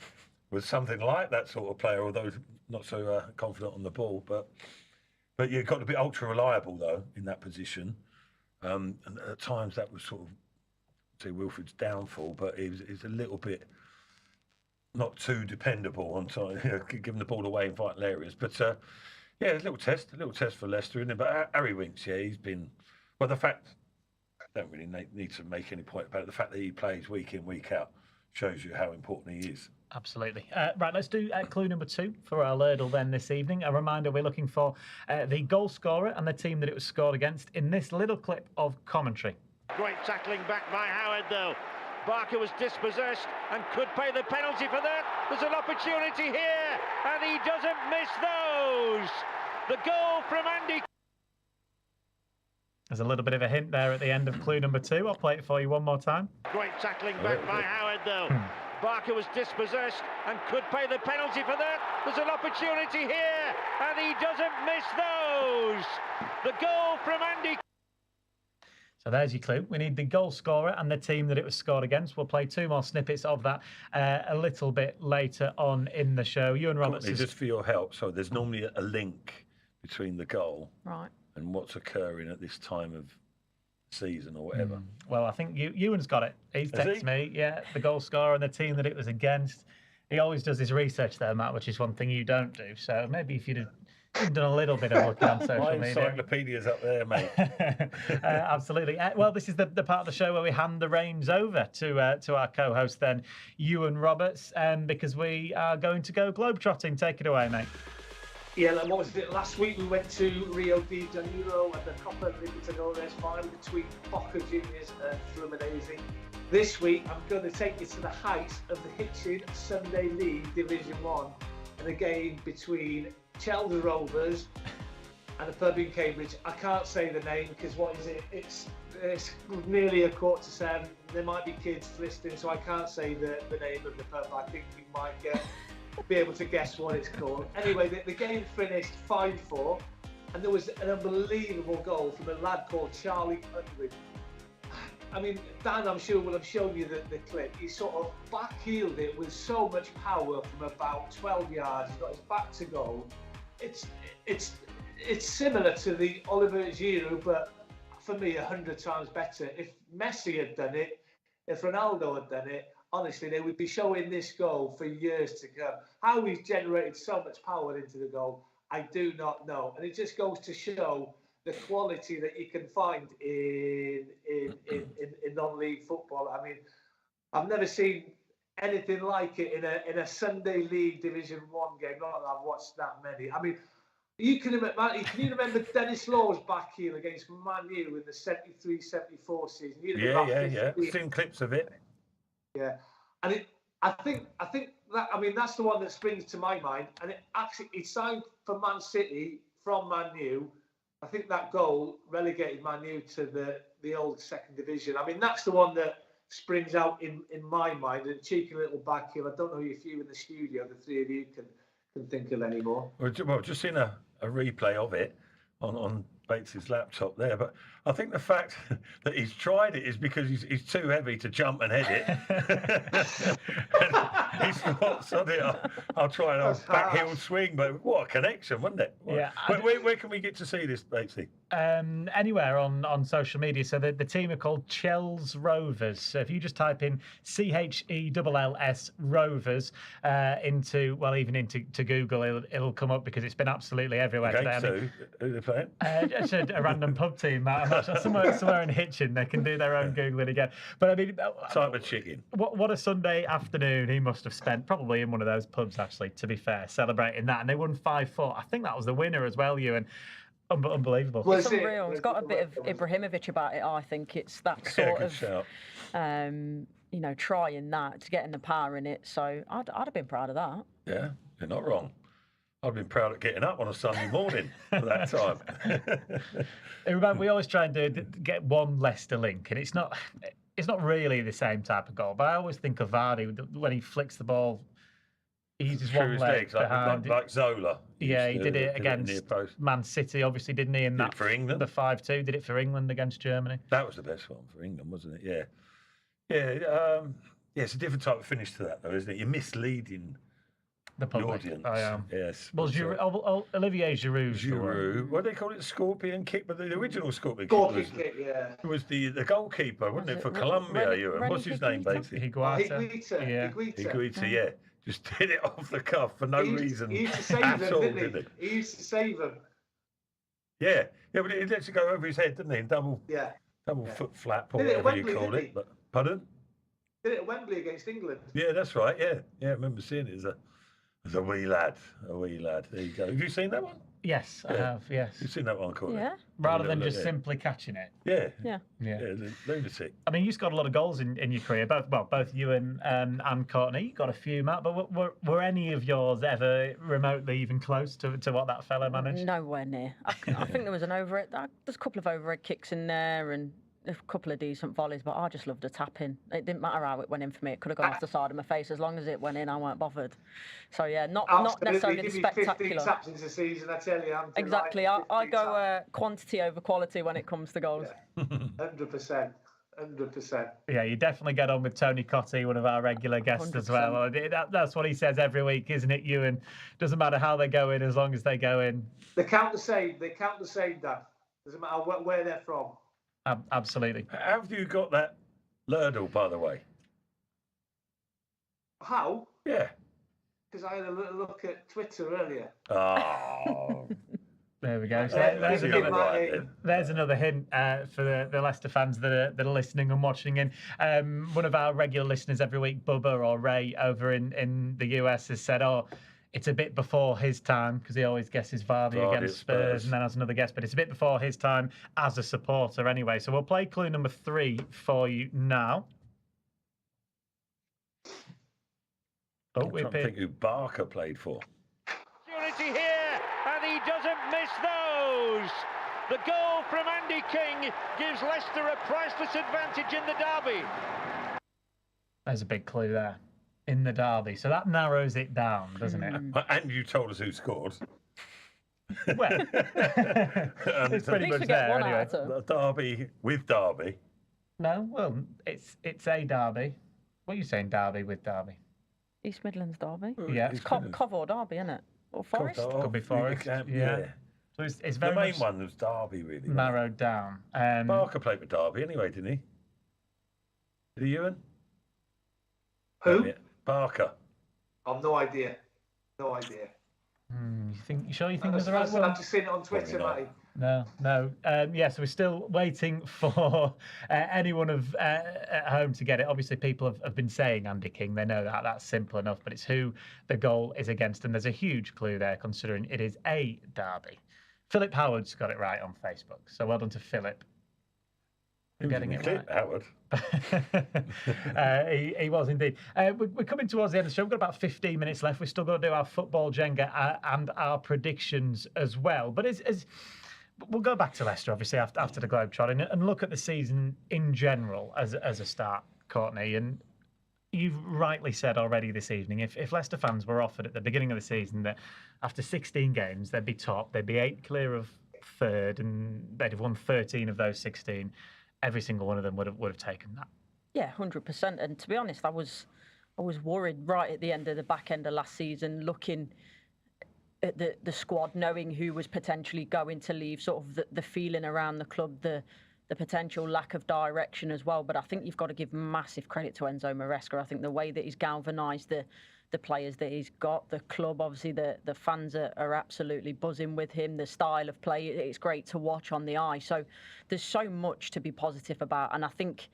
was something like that sort of player, although not so confident on the ball. But you've got to be ultra reliable though in that position. And at times that was sort of, say, Wilfred's downfall, but he's a little bit not too dependable on time, giving the ball away in vital areas. But yeah, a little test for Leicester, isn't it? But Harry Winks, yeah, he's been. Well, the fact, I don't really need to make any point about it. The fact that he plays week in, week out shows you how important he is. Absolutely. Right, let's do clue number 2 for our ladle then this evening. A reminder, we're looking for the goal scorer and the team that it was scored against in this little clip of commentary. Great tackling back by Howard, though. Barker was dispossessed and could pay the penalty for that. There's an opportunity here, and he doesn't miss those. The goal from Andy. There's a little bit of a hint there at the end of clue number 2. I'll play it for you one more time. Great tackling back by Howard, though. Barker was dispossessed and could pay the penalty for that. There's an opportunity here, and he doesn't miss those. The goal from Andy. So there's your clue. We need the goal scorer and the team that it was scored against. We'll play 2 more snippets of that a little bit later on in the show. Iwan Roberts. Just for your help, so there's normally a link between the goal and what's occurring at this time of season or whatever. Well, I think Ewan's got it. He's texted me, yeah, the goal scorer and the team that it was against. He always does his research there, Matt, which is one thing you don't do. So maybe if you'd have done a little bit of looking on social media. My encyclopedia's up there, mate. Absolutely. Well, this is the part of the show where we hand the reins over to our co-host then, Iwan Roberts, because we are going to go globetrotting. Take it away, mate. Yeah, like what was it? Last week we went to Rio de Janeiro at the Copa Libertadores final between Boca Juniors and Fluminense. This week I'm going to take you to the heights of the Hitchin Sunday League Division 1 and a game between Chelsea Rovers and a pub in Cambridge. I can't say the name because what is it? It's nearly 7:15. There might be kids listening, so I can't say the name of the pub. I think you might be able to guess what it's called. Anyway, the game finished 5-4, and there was an unbelievable goal from a lad called Charlie Unwin. I mean, Dan, I'm sure will have shown you the clip. He sort of backheeled it with so much power from about 12 yards. He's got his back to goal. It's similar to the Oliver Giroud, but for me 100 times better. If Messi had done it, if Ronaldo had done it, honestly, they would be showing this goal for years to come. How he's generated so much power into the goal, I do not know. And it just goes to show the quality that you can find in non-league football. I mean, I've never seen anything like it in a Sunday League Division 1 game. Not that I've watched that many. I mean, can you remember Dennis Law's back heel against Man U in the 73-74 season? Yeah. Seen clips of it. Yeah, and I think that, I mean, that's the one that springs to my mind. And he signed for Man City from Man U. I think that goal relegated Man U to the old second division. I mean, that's the one that springs out in my mind, and a cheeky little back heel. I don't know if you in the studio, the three of you, can think of any more. Well, just seen a replay of it on Bates's laptop there, but I think the fact that he's tried it is because he's too heavy to jump and head it. He thought, "Sod it, I'll try an old back heel swing," but what a connection, wasn't it? Yeah. Where can we get to see this, Batesy? Anywhere on social media. So the team are called Chels Rovers. So if you just type in CHELLS Rovers into Google, it'll come up because it's been absolutely everywhere today. So who are they playing? Just a random pub team, Matt. I'm not sure. Somewhere in Hitchin, they can do their own Googling again. But I mean, Type of chicken. What a Sunday afternoon he must have spent, probably in one of those pubs, actually, to be fair, celebrating that. And they won 5-4. I think that was the winner as well, Ewan. Unbelievable. Well, It's unreal. It's got a bit of Ibrahimovic about it, I think. It's that sort of, shout. trying that, to getting the power in it. So I'd have been proud of that. Yeah, you're not wrong. I'd been proud of getting up on a Sunday morning at that time. Remember, we always try and get one Leicester link, and it's not really the same type of goal. But I always think of Vardy when he flicks the ball. He uses Through one his leg legs, behind. like Zola. Yeah, he did it near against post. Man City, obviously, didn't he? And Did it for England? The 5-2. Did it for England against Germany. That was the best one for England, wasn't it? Yeah. It's a different type of finish to that, though, isn't it? You're misleading The the public. audience. I am. Yes. Well, but, Olivier Giroud's the one. Giroud. What do they call it? Scorpion kick? But the original scorpion Scorpion kick kick, yeah. was the goalkeeper, wasn't it, for Colombia, Ewan? What's his name, basically? Higuita. Yeah. Higuita, yeah. Just did it off the cuff for no reason. He used to save at them, all, didn't he? He used to save them. Yeah, but it lets you go over his head, didn't he? Double Yeah. foot flap or Did it at whatever you Wembley, call didn't it. he? But, pardon? Did it at Wembley against England. Yeah, that's right. Yeah, I remember seeing it as a wee lad. There you go. Have you seen that one? Yes, I Yeah. have. Yes. You've seen that one, Courtney? Yeah. Rather than Look, just simply catching it. Yeah. Yeah. Yeah. Lunatic. I mean, you scored a lot of goals in your career, both you and Courtney. You got a few, Matt. But were any of yours ever remotely even close to what that fella managed? Nowhere near. I think there was there's a couple of overhead kicks in there and a couple of decent volleys, but I just loved the tapping. It didn't matter how it went in for me. It could have gone off the side of my face. As long as it went in, I weren't bothered. So yeah, not necessarily the Give me spectacular. 15 taps in the season, I tell you. Exactly. I go quantity over quality when it comes to goals. 100%. 100%. Yeah, you definitely get on with Tony Cottee, one of our regular guests 100%. as well. That's what he says every week, isn't it, Ewan? Doesn't matter how they go in, as long as they go in. They count the same, Dan. Doesn't matter where they're from. Absolutely. Have you got that Lurdle, by the way? How? Yeah. Because I had a little look at Twitter earlier. Oh. There we go. So Yeah, there's another hint for the Leicester fans that are listening and watching in. One of our regular listeners every week, Bubba or Ray over in the US, has said, it's a bit before his time, because he always guesses Vardy against Spurs and then has another guess, but it's a bit before his time as a supporter anyway. So we'll play clue number 3 for you now. I'm trying to think who Barker played for. Opportunity here, and he doesn't miss those. The goal from Andy King gives Leicester a priceless advantage in the derby. There's a big clue there. In the derby. So that narrows it down, doesn't it? And you told us who scored. Well, it's pretty much there anyway. Derby with Derby. No, well, it's a derby. What are you saying, derby with derby? East Midlands derby. Yeah. It's Cov or Derby, isn't it? Or Forest? Could be Forest. Yeah. So it's very the main much one was Derby, really. narrowed down. Barker played for Derby anyway, didn't he? Did he, Ewan? Who? Yeah. Barker. I've no idea. No idea. You sure you think there's the right one? I've just seen it on Twitter, Matty. No. So we're still waiting for anyone at home to get it. Obviously, people have been saying Andy King. They know that's simple enough, but it's who the goal is against. And there's a huge clue there, considering it is a derby. Philip Howard's got it right on Facebook. So well done to Philip. He getting it right. Howard. He was indeed. We're coming towards the end of the show. We've got about 15 minutes left. We've still got to do our football Jenga and our predictions as well. But we'll go back to Leicester, obviously, after the Globetrotting and look at the season in general as a start. Courtney, and you've rightly said already this evening, if Leicester fans were offered at the beginning of the season that after 16 games they'd be top, they'd be 8 clear of third, and they'd have won 13 of those 16, every single one of them would have taken that. Yeah, 100%. And to be honest, I was worried right at the end of the back end of last season, looking at the squad, knowing who was potentially going to leave, sort of the feeling around the club, the potential lack of direction as well. But I think you've got to give massive credit to Enzo Maresca. I think the way that he's galvanised the players that he's got, the club, obviously the fans are absolutely buzzing with him, the style of play, it's great to watch on the eye. So there's so much to be positive about. And I think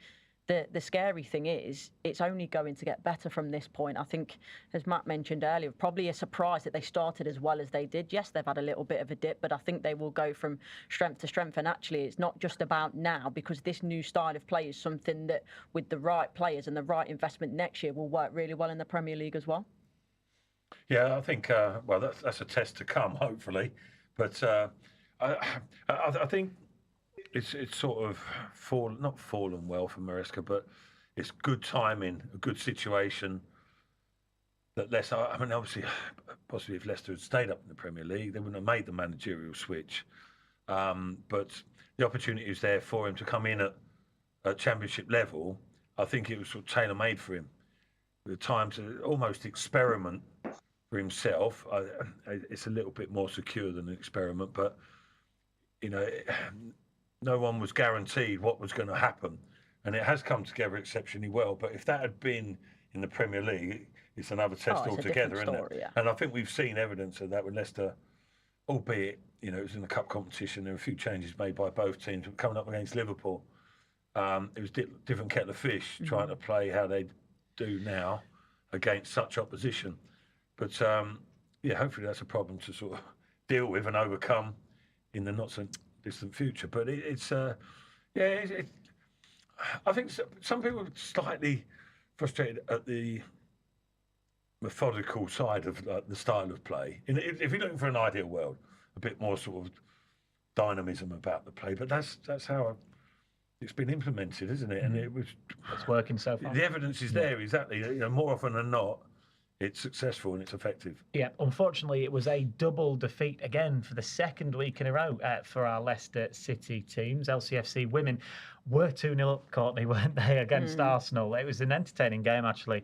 the scary thing is it's only going to get better from this point. I think, as Matt mentioned earlier, probably a surprise that they started as well as they did. Yes, they've had a little bit of a dip, but I think they will go from strength to strength. And actually, it's not just about now, because this new style of play is something that, with the right players and the right investment next year, will work really well in the Premier League as well. Yeah, I think, well, that's a test to come, hopefully. But I think it's sort of not fallen well for Maresca, but it's good timing, a good situation that Leicester, I mean, obviously, possibly if Leicester had stayed up in the Premier League, they wouldn't have made the managerial switch. But the opportunity was there for him to come in at Championship level. I think it was sort of tailor-made for him. The time to almost experiment for himself. It's a little bit more secure than an experiment, but, you know, no one was guaranteed what was going to happen, and it has come together exceptionally well. But if that had been in the Premier League, it's another test altogether, isn't it? Yeah. And I think we've seen evidence of that with Leicester, albeit, you know, it was in the cup competition. There were a few changes made by both teams. But coming up against Liverpool, it was different kettle of fish trying to play how they do now against such opposition. But yeah, hopefully that's a problem to sort of deal with and overcome in the not so distant future. But I think some people are slightly frustrated at the methodical side of the style of play. If you're looking for an ideal world, a bit more sort of dynamism about the play. But that's how it's been implemented, isn't it? And it's working so far. The evidence is there, exactly. You know, more often than not, it's successful and it's effective. Yeah, unfortunately, it was a double defeat again for the second week in a row for our Leicester City teams. LCFC women were 2-0 up, Courtney, weren't they, against Arsenal? It was an entertaining game, actually,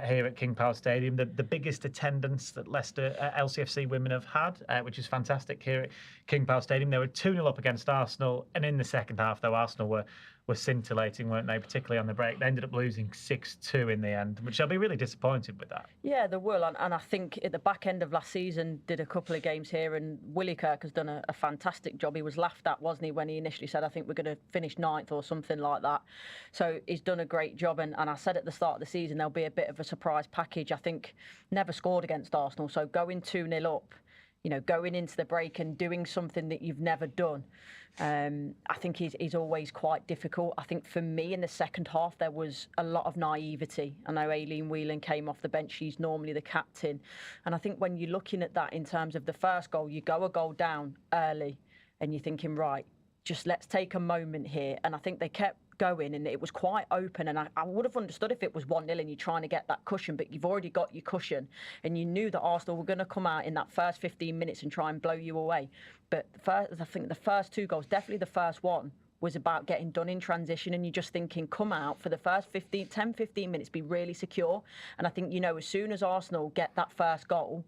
here at King Power Stadium. The biggest attendance that Leicester LCFC women have had, which is fantastic here at King Power Stadium. They were 2-0 up against Arsenal, and in the second half, though, Arsenal were scintillating, weren't they, particularly on the break. They ended up losing 6-2 in the end, which I'll be really disappointed with that. Yeah, they will, and I think at the back end of last season, did a couple of games here, and Willie Kirk has done a fantastic job. He was laughed at, wasn't he, when he initially said, I think we're going to finish 9th or something like that. So he's done a great job, and I said at the start of the season, there'll be a bit of a surprise package. I think never scored against Arsenal, so going 2-0 up, you know, going into the break and doing something that you've never done, I think is always quite difficult. I think for me in the second half, there was a lot of naivety. I know Aileen Whelan came off the bench. She's normally the captain. And I think when you're looking at that in terms of the first goal, you go a goal down early and you're thinking, right, just let's take a moment here. And I think they kept going and it was quite open, and I would have understood if it was 1-0 and you're trying to get that cushion, but you've already got your cushion and you knew that Arsenal were going to come out in that first 15 minutes and try and blow you away. But I think the first 2 goals, definitely the first one, was about getting done in transition, and you're just thinking, come out for the first 10-15 minutes, be really secure. And I think, you know, as soon as Arsenal get that first goal,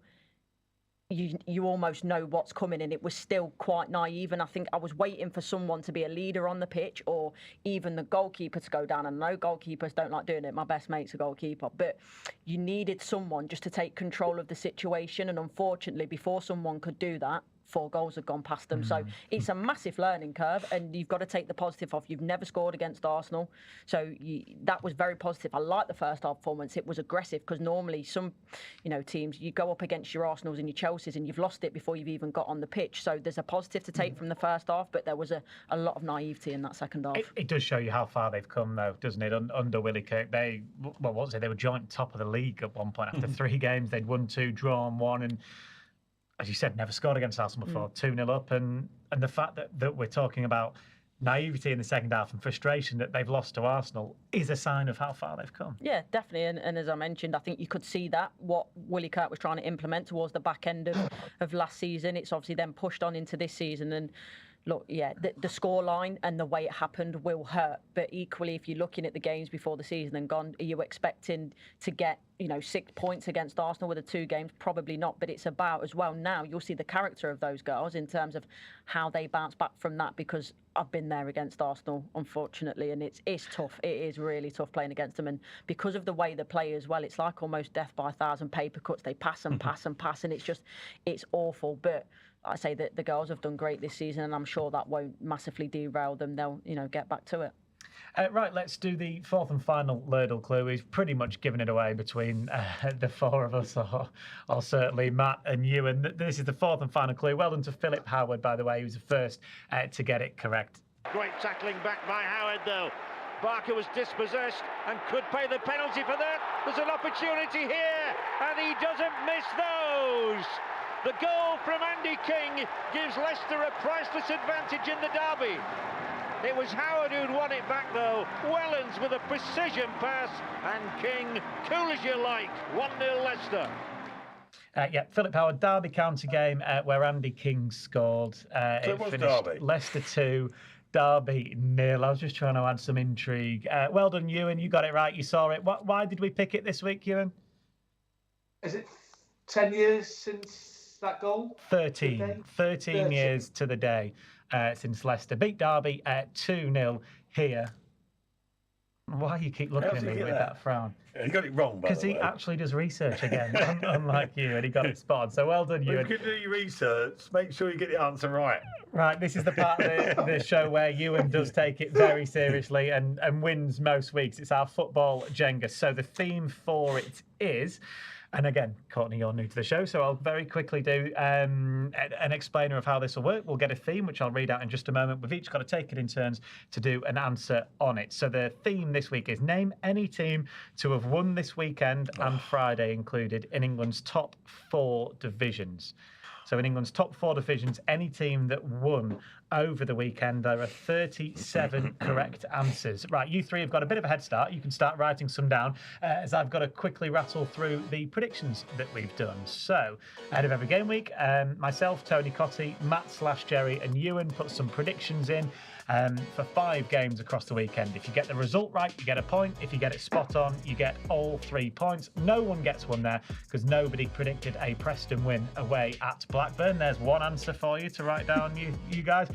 you almost know what's coming, and it was still quite naive. And I think I was waiting for someone to be a leader on the pitch, or even the goalkeeper to go down. And I know goalkeepers don't like doing it. My best mate's a goalkeeper, but you needed someone just to take control of the situation. And unfortunately, before someone could do that, 4 goals had gone past them. So it's a massive learning curve, and you've got to take the positive off. You've never scored against Arsenal, so that was very positive. I like the first half performance. It was aggressive, because normally some, you know, teams, you go up against your Arsenals and your Chelseas and you've lost it before you've even got on the pitch. So there's a positive to take from the first half, but there was a lot of naivety in that second half. It does show you how far they've come, though, doesn't it? Under Willie Kirk, they were joint top of the league at one point. After 3 games, they'd won 2, drawn 1, and, as you said, never scored against Arsenal before, 2-0 up. And the fact that we're talking about naivety in the second half and frustration that they've lost to Arsenal is a sign of how far they've come. Yeah, definitely. And as I mentioned, I think you could see that what Willie Kirk was trying to implement towards the back end of last season. It's obviously then pushed on into this season. And look, yeah, the scoreline and the way it happened will hurt. But equally, if you're looking at the games before the season and gone, are you expecting to get 6 points against Arsenal with the 2 games? Probably not. But it's about as well now you'll see the character of those girls in terms of how they bounce back from that, because I've been there against Arsenal, unfortunately, and it's tough. It is really tough playing against them, and because of the way they play as well, it's like almost death by 1,000 paper cuts. They pass and pass and pass, and it's awful. But I say that the girls have done great this season, and I'm sure that won't massively derail them. They'll get back to it. Right, let's do the fourth and final Ladle clue. We've pretty much given it away between the 4 of us, or certainly Matt and Ewan. This is the fourth and final clue. Well done to Philip Howard, by the way. He was the first to get it correct. Great tackling back by Howard, though. Barker was dispossessed and could pay the penalty for that. There's an opportunity here, and he doesn't miss those. The goal from Andy King gives Leicester a priceless advantage in the derby. It was Howard who'd won it back, though. Wellens with a precision pass, and King, cool as you like, 1-0 Leicester. Yeah, Philip Howard, Derby County game where Andy King scored. So it was Derby. Leicester 2, Derby 0. I was just trying to add some intrigue. Well done, Ewan. You got it right. You saw it. Why did we pick it this week, Ewan? Is it 10 years since that goal? 13 years to the day since Leicester beat Derby 2-0 here. Why you keep looking at me with that frown? Yeah, he got it wrong, by the way. Because he actually does research again, unlike you, and he got it spot on. So well done, You Ewan. can do your research. Make sure you get the answer right. Right, this is the part of the show where Ewan does take it very seriously and wins most weeks. It's our football Jenga. So the theme for it is... And again, Courtney, you're new to the show, so I'll very quickly do an explainer of how this will work. We'll get a theme, which I'll read out in just a moment. We've each got to take it in turns to do an answer on it. So the theme this week is name any team to have won this weekend and Friday included in England's top 4 divisions. So in England's top 4 divisions, any team that won over the weekend, there are 37 correct answers. Right, you 3 have got a bit of a head start. You can start writing some down as I've got to quickly rattle through the predictions that we've done. So, ahead of every game week, myself, Tony Cotty, Matt/Jerry and Ewan put some predictions in for 5 games across the weekend. If you get the result right, you get a point. If you get it spot on, you get all 3 points. No one gets one there because nobody predicted a Preston win away at Blackburn. There's one answer for you to write down, you guys.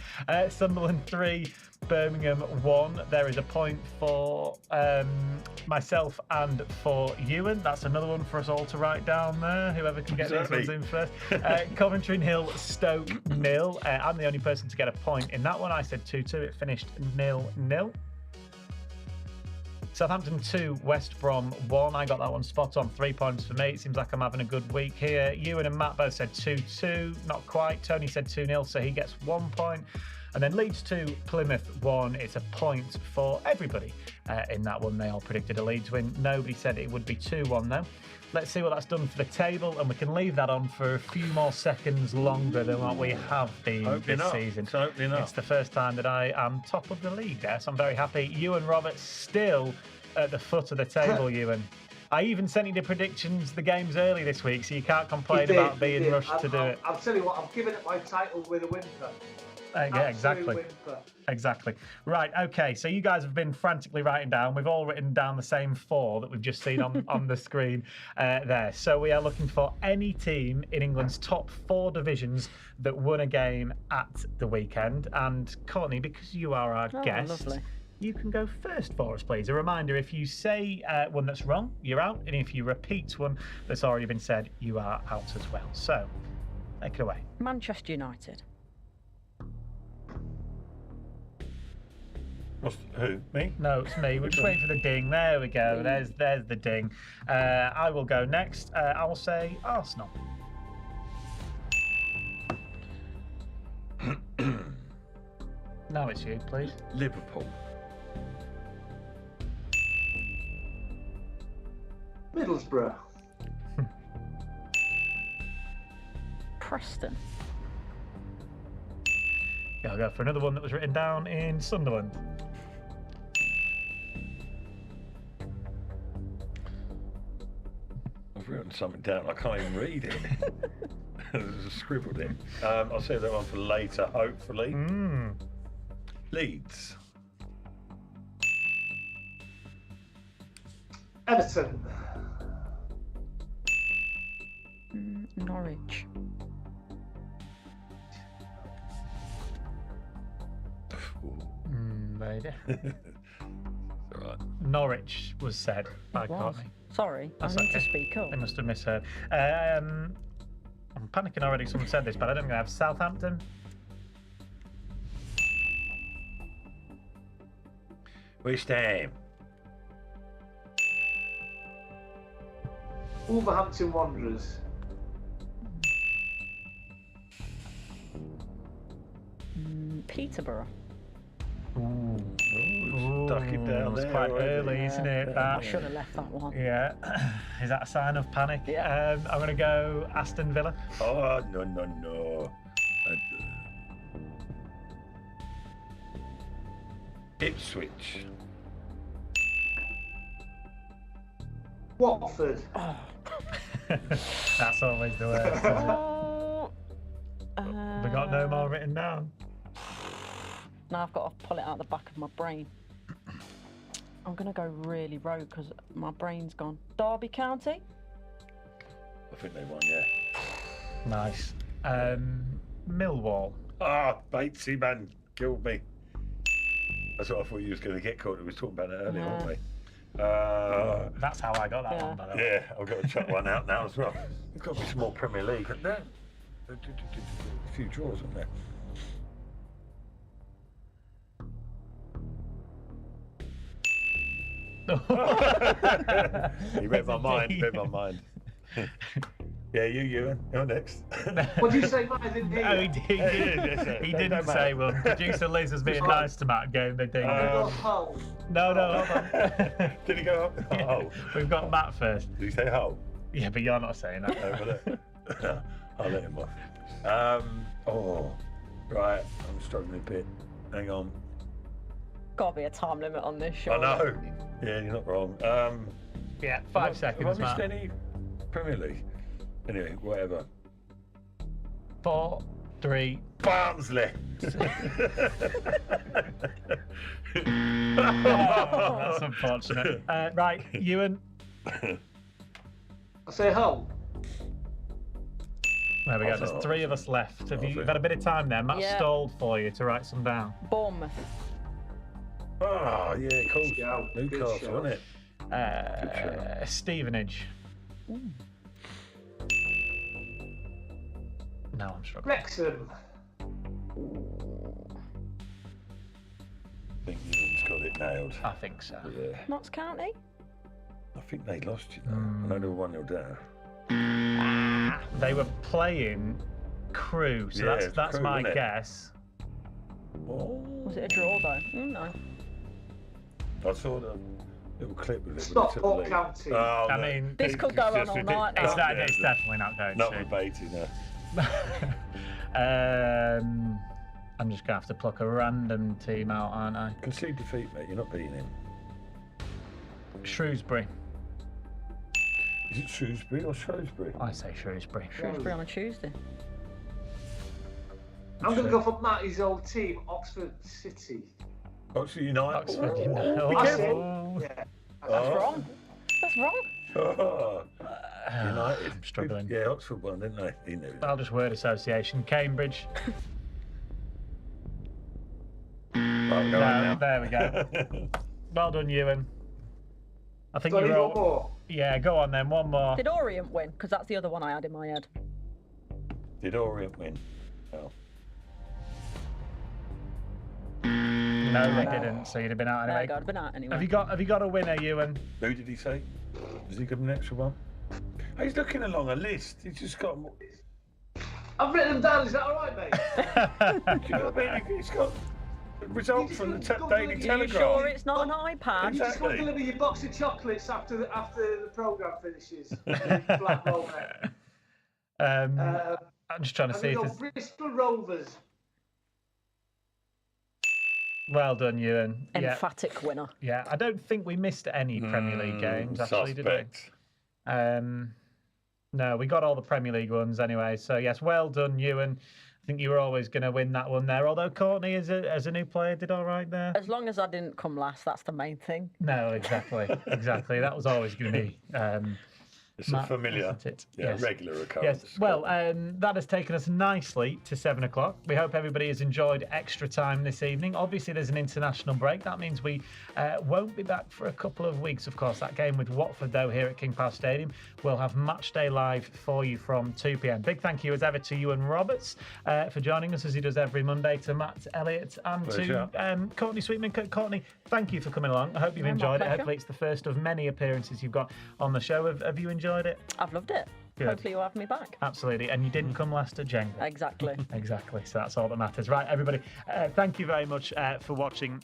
Sunderland 3, Birmingham 1. There is a point for myself and for Ewan. That's another one for us all to write down there. Whoever can get these ones in first. Coventry 0, Stoke 0. I'm the only person to get a point in that one. I said 2-2. It finished 0-0. Southampton 2, West Brom 1. I got that one spot on. 3 points for me. It seems like I'm having a good week here. Ewan and Matt both said 2-2. Not quite. Tony said 2-0, so he gets 1 point. And then Leeds 2, Plymouth 1. It's a point for everybody in that one. They all predicted a Leeds win. Nobody said it would be 2-1 though. Let's see what that's done for the table, and we can leave that on for a few more seconds longer than what we have been this season. It's the first time that I am top of the league there, so I'm very happy. Iwan Roberts still at the foot of the table, Ewan. I even sent you the predictions, the games early this week, so you can't complain about being rushed to do it. I'll tell you what, I'm giving it my title with a whimper. Yeah, exactly. Exactly. Right, okay, so you guys have been frantically writing down. We've all written down the same 4 that we've just seen on the screen there. So we are looking for any team in England's top 4 divisions that won a game at the weekend. And Courtney, because you are our guest, lovely. You can go first for us, please. A reminder, if you say one that's wrong, you're out. And if you repeat one that's already been said, you are out as well. So, take it away. Manchester United. Who? Me? No, it's me. We're just waiting for the ding. There we go. There's the ding. I will go next. I will say Arsenal. Now it's you, please. Liverpool. Middlesbrough. Preston. Go I'll go for another one that was written down in Sunderland. I've written something down. I can't even read it. There's a scribbled it. I'll save that one for later, hopefully. Leeds. Everton. Norwich. Maybe. All right. Norwich was said by It was. Courtney. Sorry, That's I need to okay. speak up. They must have misheard. I'm panicking already. Someone said this, but I don't think I have Southampton. West Ham. Wolverhampton Wanderers. Peterborough. Stuck it down It's there. quite already. early, isn't it? I That? should have left that one. Yeah. Is that a sign of panic? Yeah. I'm going to go Aston Villa. Oh, no. Ipswich. Watford. That's always the way. isn't it? We got no more written down. Now I've got to pull it out the back of my brain. I'm going to go really rogue because my brain's gone. Derby County? I think they won, yeah. Nice. Millwall. Ah, Batesy, man, killed me. That's what I thought you was going to get caught. We was talking about that earlier, weren't we? That's how I got that Yeah. one, by the way. Yeah, I've got to chuck one out now as well. There's got to be some more Premier League, isn't there? A few draws, isn't there? He read my mind. Yeah, Ewan, you're next. What did you say, Matt? I didn't hear Oh, you. he did. He Don't didn't matter. say, well, producer Liz was being nice to Matt, gave him the ding. I'm going to go Hull. No, hold on. Did he go up? Oh, We've got Matt first. did he say Hull? Yeah, but you're not saying that. No, but I'll let him off. Right, I'm struggling a bit. Hang on. Got to be a time limit on this show. I know. Yeah, you're not wrong. Yeah, 5 Have seconds, I missed Matt. any Premier League? Anyway, whatever. 4, 3. Barnsley. That's unfortunate. Right, Ewan. I say Hull. There we go. I'll There's say 3 of us left. I'll You've say- had a bit of time there. Matt Yeah. stalled for you to write some down. Bournemouth. Oh, yeah, cool. Yeah, good Newcastle, shout. wasn't it? Stevenage. No, I'm struggling. Wrexham. I think Ewan's got it nailed. I think so. Yeah. Notts County? I think they lost you, though. I know they were 1-0 down. They were playing Crew, so Yeah, that's it's that's Crewe, my wasn't it? guess. Oh. Was it a draw though? No. I saw the little clip of it. when they took the Stockport lead. County. Oh, I no. mean, This could go on just all ridiculous. night. It's, now. not, it's definitely not going Not to. with Beatty, no. I'm just going to have to pluck a random team out, aren't I? Concede defeat, mate. You're not beating him. Shrewsbury. Is it Shrewsbury or Shrewsbury? I say Shrewsbury. Shrewsbury on a Tuesday. I'm going to go for Matty's old team, Oxford City. Oxford United. Oxford Oh, United. be That's careful. it. Yeah. That's wrong. That's wrong. Oh, United. I'm struggling. Yeah, Oxford won, didn't they? He knew that. I'll just word association. Cambridge. Right, go on No, now. there we go. Well done, Ewan. I think Do I need you're one more? Yeah, go on then. One more. Did Orient win? Because that's the other one I had in my head. Did Orient win? Oh. No, they didn't. So you'd have been out There anyway. you go. I'd been out anyway. Have you got a winner, Ewan? Who did he say? Does he give him an extra one? Oh, he's looking along a list. He's just got. I've written them down. Is that all right, mate? Do you know what I mean? He's got results from the Daily Are you Telegraph. sure it's not an iPad? You just go Exactly. deliver your box of chocolates after the programme finishes. Black Roll, mate. I'm just trying to I'm see going if to there's... go Bristol Rovers. Well done, Ewan. Emphatic winner. Yeah, I don't think we missed any Premier League games, actually, did we? No, we got all the Premier League ones anyway. So, yes, well done, Ewan. I think you were always going to win that one there, although Courtney, as a new player, did all right there. As long as I didn't come last, that's the main thing. No, exactly. That was always going to be... It's a familiar, regular occurrence. Yes, well, that has taken us nicely to 7 o'clock. We hope everybody has enjoyed extra time this evening. Obviously, there's an international break. That means we won't be back for a couple of weeks, of course. That game with Watford, though, here at King Power Stadium. We'll have Match Day Live for you from 2 p.m. Big thank you, as ever, to Iwan Roberts for joining us, as he does every Monday, to Matt Elliott and to Courtney Sweetman-Kirk. Courtney, thank you for coming along. I hope you've enjoyed it. Hopefully, it's the first of many appearances you've got on the show. Have you enjoyed it? I've loved it. Good. Hopefully you'll have me back. Absolutely. And you didn't come last at Jenga. Exactly. Exactly. So that's all that matters. Right, everybody, thank you very much for watching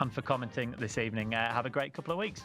and for commenting this evening. Have a great couple of weeks.